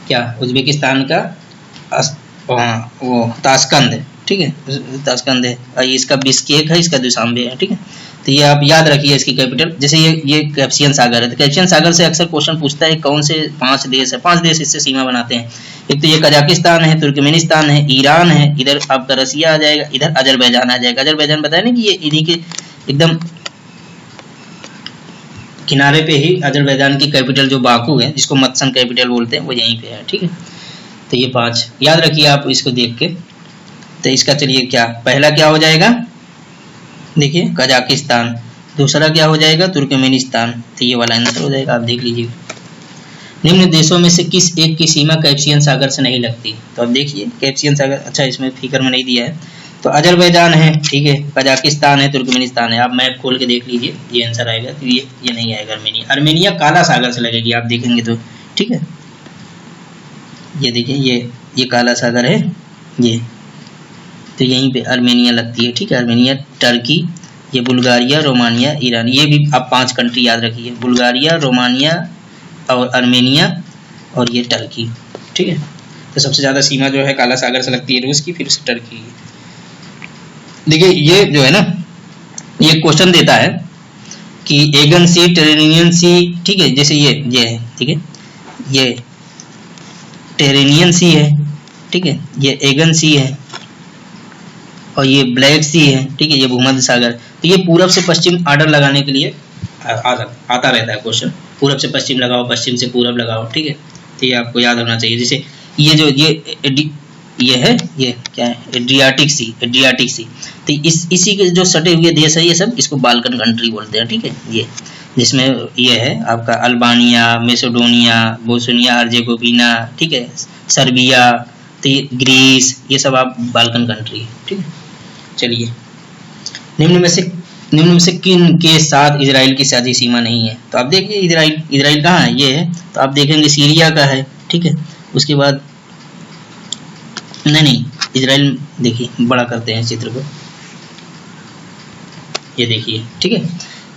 क्या, उज्बेकिस्तान का वो ताशकंद है, ठीक है, ताशकंद है। इसका बिश्केक है, इसका दुशांबे है, ठीक है। तो ये आप याद रखिए इसकी कैपिटल। जैसे ये कैस्पियन सागर है, तो कैस्पियन सागर से अक्सर क्वेश्चन पूछता है कौन से 5 देश है, 5 देश इससे सीमा बनाते हैं। एक तो ये कजाकिस्तान है, तुर्कमेनिस्तान है, ईरान है, इधर आपका रसिया आ जाएगा, इधर अजरबैजान आ जाएगा। अजरबैजान बताया ना कि ये इन्हीं के एकदम किनारे पे ही अजरबैजान की कैपिटल जो बाकू है, जिसको मत्सन कैपिटल बोलते हैं, वो यहीं पे है, ठीक है। तो ये 5 याद रखिए आप इसको देख के। तो इसका चलिए क्या पहला क्या हो जाएगा, देखिए कजाकिस्तान, दूसरा क्या हो जाएगा तुर्कमेनिस्तान, तो ये वाला आंसर हो जाएगा, आप देख लीजिए। निम्न देशों में से किस एक की सीमा कैस्पियन सागर से नहीं लगती, तो अब देखिए कैस्पियन सागर, अच्छा इसमें फिगर में नहीं दिया है, तो अजरबैजान है, ठीक है, कजाकिस्तान है, तुर्कमेनिस्तान है। आप मैप खोल के देख लीजिए, ये आंसर आएगा। तो ये नहीं आएगा अर्मेनिया, अर्मेनिया काला सागर से लगेगी, आप देखेंगे तो, ठीक है। ये देखिए ये काला सागर है ये, तो यहीं पे अर्मेनिया लगती है, ठीक है, अर्मेनिया टर्की ये बुल्गारिया, रोमानिया, ईरान, ये भी आप 5 कंट्री याद रखिए, बुल्गारिया, रोमानिया और आर्मेनिया और ये टर्की, ठीक है। तो सबसे ज़्यादा सीमा जो है काला सागर से लगती है रूस की, फिर उससे टर्की की। देखिए ये जो है ना, ये क्वेश्चन देता है कि एगन सी, टेरेनियन सी, ठीक है, जैसे ये है, ठीक है, ये टेरेनियन सी है, ठीक है, ये एगन सी है और ये ब्लैक सी है, ठीक है, ये भूमध्य सागर। तो ये पूरब से पश्चिम आर्डर लगाने के लिए आता रहता है क्वेश्चन, पूरब से पश्चिम लगाओ, पश्चिम से पूरब लगाओ, ठीक है। तो ये आपको याद होना चाहिए। जैसे ये जो ये है, ये क्या है, एड्रियाटिक सी। तो इसी के जो सटे हुए देश है ये सब, इसको बाल्कन कंट्री बोलते हैं, ठीक है। ये जिसमें ये है आपका अल्बानिया, मेसेडोनिया, बोस्निया हर्जेगोविना, ठीक है, सर्बिया, तो ये ग्रीस, ये सब आप बाल्कन कंट्री है, ठीक है। चलिए, निम्न में से किन के साथ इजराइल की साझी सीमा नहीं है? तो आप देखिए इजराइल कहाँ है, ये है, तो आप देखेंगे सीरिया का है, ठीक है। उसके बाद नहीं, इजराइल देखिए बड़ा करते हैं चित्र को, ये देखिए, ठीक है।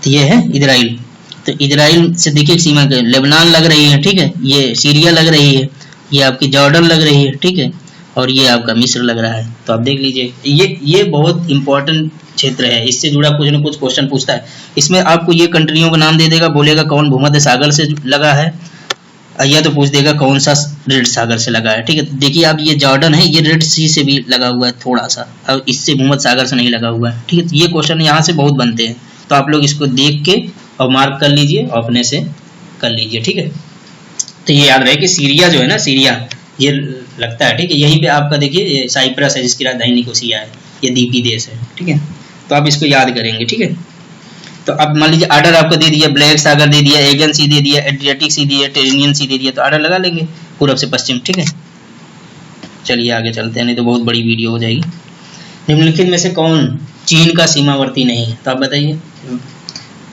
तो ये है इजराइल। तो इजराइल से देखिए सीमा के लेबनान लग रही है, ठीक है, ये सीरिया लग रही है, ये आपकी जॉर्डन लग रही है, ठीक है, और ये आपका मिस्र लग रहा है। तो आप देख लीजिए, ये बहुत इंपॉर्टेंट क्षेत्र है, इससे जुड़ा कुछ न कुछ क्वेश्चन पूछता है। इसमें आपको ये कंट्रियों का नाम दे देगा, बोलेगा कौन भूमध्य सागर से लगा है, या तो पूछ देगा कौन सा रेड सागर से लगा है, ठीक है। तो देखिए आप, ये जॉर्डन है, ये रेड सी से भी लगा हुआ है थोड़ा सा, और इससे भूमध्य सागर से नहीं लगा हुआ है, ठीक है। ये क्वेश्चन यहाँ से बहुत बनते हैं, तो आप लोग इसको देख के और मार्क कर लीजिए और अपने से कर लीजिए, ठीक है। तो ये याद रहे कि सीरिया जो है ना, सीरिया ये लगता है, ठीक है, यहीं पे आपका देखिए ये साइप्रस है जिसकी राजधानी निकोसिया है, ये द्वीपीय देश है, ठीक है। तो आप इसको याद करेंगे, ठीक है। तो अब मान लीजिए आर्डर आपको दे दिया, ब्लैक सागर दे दिया, एगन सी दे दिया, एड्रियाटिक सी दिया, टेरेनियन सी दे दिया, तो आर्डर लगा लेंगे पूरब से पश्चिम, ठीक है। चलिए आगे चलते हैं, नहीं तो बहुत बड़ी वीडियो हो जाएगी। निम्नलिखित में से कौन चीन का सीमावर्ती नहीं है? तो आप बताइए।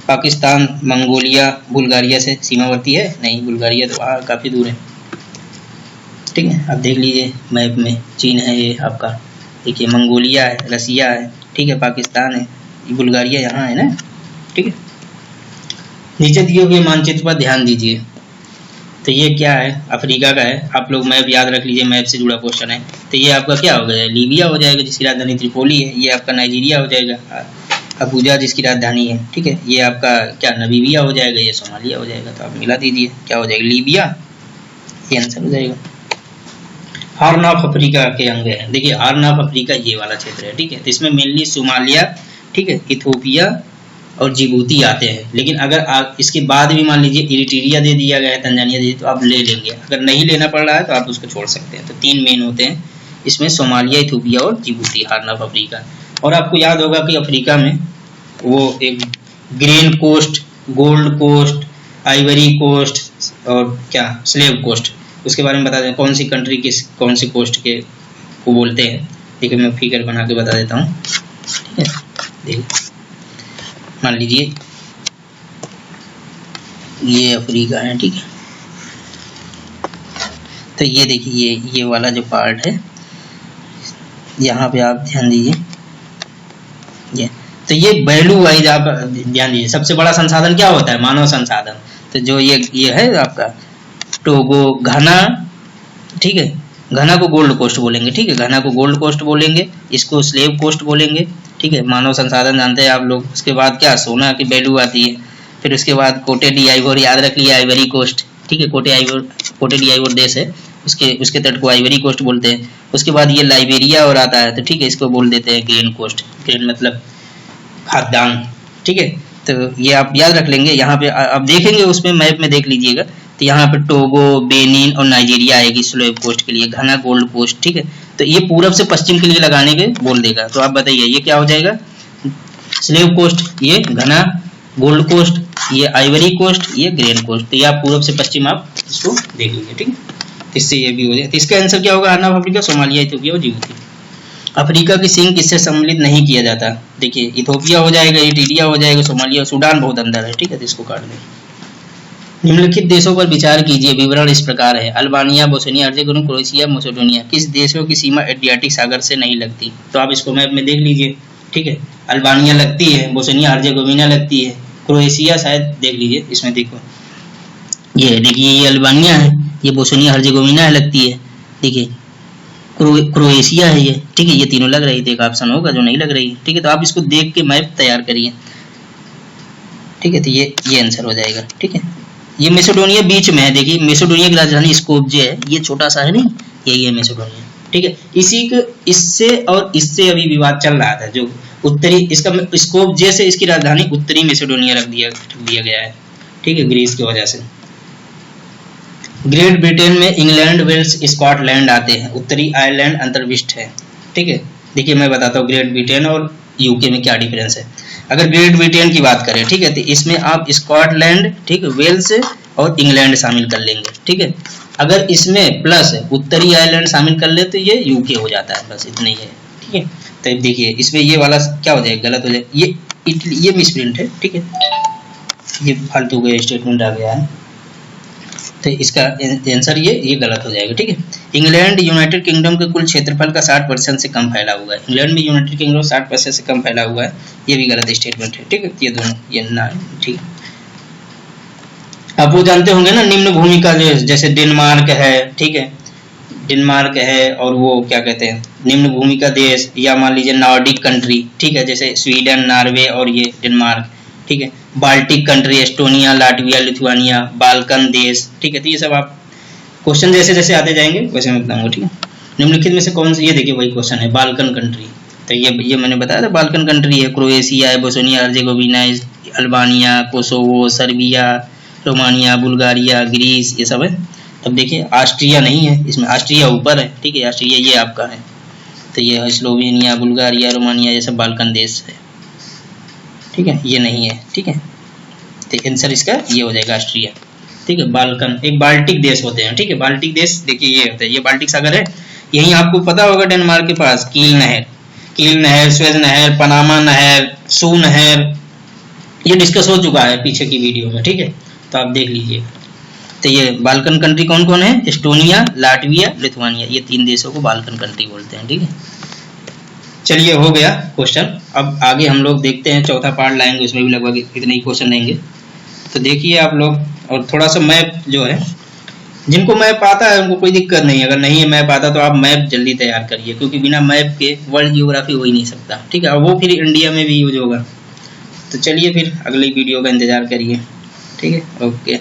पाकिस्तान, मंगोलिया, बुल्गारिया से सीमावर्ती है? नहीं, बुल्गारिया तो काफ़ी दूर है, ठीक है। आप देख लीजिए मैप में, चीन है ये आपका, देखिए मंगोलिया है, रसिया है, ठीक है, पाकिस्तान है, बुल्गारिया यहाँ है ना, ठीक है। नीचे दिए हुए मानचित्र पर ध्यान दीजिए। तो ये क्या है, अफ्रीका का है, आप लोग मैप याद रख लीजिए, मैप से जुड़ा क्वेश्चन है। तो ये आपका क्या हो गया, लीबिया हो जाएगा जिसकी राजधानी त्रिपोली है, ये आपका नाइजीरिया हो जाएगा, अबूजा जिसकी राजधानी है, ठीक है, ये आपका क्या नमीबिया हो जाएगा, ये सोमालिया हो जाएगा। तो आप मिला दीजिए, क्या हो जाएगा, लीबिया, ये आंसर हो जाएगा। हॉर्न ऑफ अफ्रीका के अंग है, देखिए हॉर्न ऑफ अफ्रीका ये वाला क्षेत्र है, ठीक है। तो इसमें मेनली सोमालिया, ठीक है, इथोपिया और जिबूती आते हैं। लेकिन अगर आप इसके बाद भी मान लीजिए इरिट्रिया दे दिया गया है, तंजानिया दे दिया, तो आप ले लेंगे। अगर नहीं लेना पड़ रहा है तो आप उसको छोड़ सकते हैं। तो 3 मेन होते हैं इसमें, सोमालिया, इथोपिया और जिबूती, हॉर्न ऑफ अफ्रीका। और आपको याद होगा कि अफ्रीका में वो एक grain coast, gold coast, ivory coast और क्या स्लेव कोस्ट, उसके बारे में बता दें कौन सी कंट्री किस कौन सी कोस्ट के को बोलते हैं। देखिए मैं फिगर बना के बता देता हूँ, ठीक है। देखिए मान लीजिए ये अफ्रीका है, ठीक है। तो ये देखिए ये वाला जो पार्ट है, यहाँ पे आप ध्यान दीजिए, ये तो ये वैल्यू वाइज आप ध्यान दीजिए। सबसे बड़ा संसाधन क्या होता है, मानव संसाधन। तो जो ये है आपका टोगो, घना, ठीक है, घना को गोल्ड कोस्ट बोलेंगे, ठीक है, घना को गोल्ड कोस्ट बोलेंगे, इसको स्लेव कोस्ट बोलेंगे, ठीक है। मानव संसाधन जानते हैं आप लोग। उसके बाद क्या, सोना की वैल्यू आती है। फिर उसके बाद कोटे डी आइवोर, याद रख लिया, आइवरी कोस्ट, ठीक है, कोटे डी आइवोर देश है, उसके तट को आइवरी कोस्ट बोलते हैं। उसके बाद ये लाइबेरिया और आता है, तो ठीक है, इसको बोल देते हैं ग्रेन कोस्ट, ग्रेन मतलब खाद्यान्न, ठीक है। तो ये आप याद रख लेंगे। यहाँ पे आप देखेंगे उसमें मैप में देख लीजिएगा, तो यहाँ पे टोगो, बेनिन और नाइजीरिया आएगी स्लेव कोस्ट के लिए, घना गोल्ड कोस्ट, ठीक है। तो ये पूरब से पश्चिम के लिए लगाने के बोल देगा। तो आप बताइए ये क्या हो जाएगा, स्लेव कोस्ट, ये घना गोल्ड कोस्ट, ये आइवरी कोस्ट, ये ग्रेन कोस्ट। तो ये आप पूरब से पश्चिम आप इसको देख लीजिए, ठीक है। इससे ये भी हो जाए। तो इसका आंसर क्या होगा, horn of Africa, Somalia, Ethiopia और जिबूती। अफ्रीका की सिंह किससे सम्मिलित नहीं किया जाता, देखिए इथोपिया हो जाएगा, इरिट्रिया हो जाएगा, सोमालिया, सूडान बहुत अंदर है, ठीक है। तो इसको काट दें। निम्नलिखित देशों पर विचार कीजिए, विवरण इस प्रकार है। Albania, Bosnia Herzegovina, Croatia, Macedonia. किस देशों की सीमा एड्रियाटिक सागर से नहीं लगती? तो आप इसको मैप में देख लीजिए, ठीक है, अल्बानिया लगती है, बोस्निया हर्जेगोविना लगती है, क्रोएशिया शायद देख लीजिए, इसमें देखो ये देखिए ये अल्बानिया है, ये बोस्निया हर्जेगोविना लगती है, देखिए क्रोएशिया है ये, ठीक है, ये तीनों लग रही थी, एक ऑप्शन होगा जो नहीं लग रही है, ठीक है। तो आप इसको देख के मैप तैयार करिए, ठीक है। तो ये आंसर हो जाएगा, ठीक है। ये मैसेडोनिया बीच में है, देखिए मैसेडोनिया की राजधानी स्कोप्जे है, ये छोटा सा है नहीं, यही है मैसेडोनिया, ठीक है। इसी के इससे और इससे अभी विवाद चल रहा था, जो उत्तरी इसका स्कोप्जे से इसकी राजधानी उत्तरी मैसेडोनिया रख दिया गया है, ठीक है, ग्रीस की वजह से। ग्रेट ब्रिटेन में इंग्लैंड, वेल्स, स्कॉटलैंड आते हैं, उत्तरी आयरलैंड अंतर्विष्ट है, ठीक है। देखिए मैं बताता हूँ ग्रेट ब्रिटेन और यूके में क्या डिफरेंस है। अगर ग्रेट ब्रिटेन की बात करें, ठीक है, तो इसमें आप स्कॉटलैंड, ठीक है, वेल्स और इंग्लैंड शामिल कर लेंगे, ठीक है। अगर इसमें प्लस उत्तरी आयरलैंड शामिल कर ले तो ये यूके हो जाता है, बस इतना ही है, ठीक है। तो देखिए इसमें ये वाला क्या हो जाएगा, गलत हो जाएगा, ये इटली, ये मिसप्रिंट है, ठीक है, ये फालतू का स्टेटमेंट आ गया है, तो इसका आंसर ये गलत हो जाएगा, ठीक है। इंग्लैंड यूनाइटेड किंगडम के कुल क्षेत्रफल का 60% से कम फैला हुआ है, इंग्लैंड में यूनाइटेड किंगडम 60% से कम फैला हुआ है, ये भी गलत स्टेटमेंट है, ठीक है। ये दोनों ये ना, ठीक है। आप वो जानते होंगे ना निम्न भूमि का, जैसे डेनमार्क है, ठीक है, डेनमार्क है, और वो क्या कहते हैं निम्न भूमि का देश, या मान लीजिए नॉर्डिक कंट्री, ठीक है, जैसे स्वीडन, नॉर्वे और ये डेनमार्क, ठीक है। Baltic country, Estonia, Latvia, Lithuania, Balkan देश, ठीक है। तो ये सब आप क्वेश्चन जैसे जैसे आते जाएंगे वैसे मैं बताऊंगा, ठीक है। निम्नलिखित में से कौन सा, ये देखिए वही क्वेश्चन है, बाल्कन कंट्री, तो ये मैंने बताया था बाल्कन कंट्री है, क्रोएशिया है, Bosnia Herzegovina, Albania, Kosovo, Serbia, Romania, Bulgaria, Greece, ये सब है। तब देखिए ऑस्ट्रिया नहीं है इसमें, ऑस्ट्रिया ऊपर है, ठीक है, ऑस्ट्रिया ये आपका है, तो ये स्लोवेनिया, बुल्गारिया, रोमानिया, ये सब बाल्कन देश है, ठीक है, ये नहीं है, ठीक है। तो आंसर इसका ये हो जाएगा ऑस्ट्रिया, ठीक है। बाल्कन एक बाल्टिक देश होते हैं, ठीक है, बाल्टिक देश देखिए ये होता है, ये बाल्टिक सागर है, यही आपको पता होगा डेनमार्क के पास कील नहर, स्वेज नहर, पनामा नहर, सू नहर, ये डिस्कस हो चुका है पीछे की वीडियो में, ठीक है, तो आप देख लीजिए। तो ये बाल्कन कंट्री कौन कौन है, एस्टोनिया, लाटविया, लिथुआनिया, ये 3 देशों को बाल्कन कंट्री बोलते हैं, ठीक है। चलिए हो गया क्वेश्चन, अब आगे हम लोग देखते हैं, चौथा पार्ट लाएंगे, उसमें भी लगभग इतने ही क्वेश्चन लेंगे। तो देखिए आप लोग, और थोड़ा सा मैप जो है, जिनको मैप आता है उनको कोई दिक्कत नहीं, अगर नहीं है मैप आता तो आप मैप जल्दी तैयार करिए, क्योंकि बिना मैप के वर्ल्ड जियोग्राफी हो ही नहीं सकता, ठीक है, और वो फिर इंडिया में भी यूज होगा। तो चलिए फिर अगली वीडियो का इंतजार करिए, ठीक है, ओके।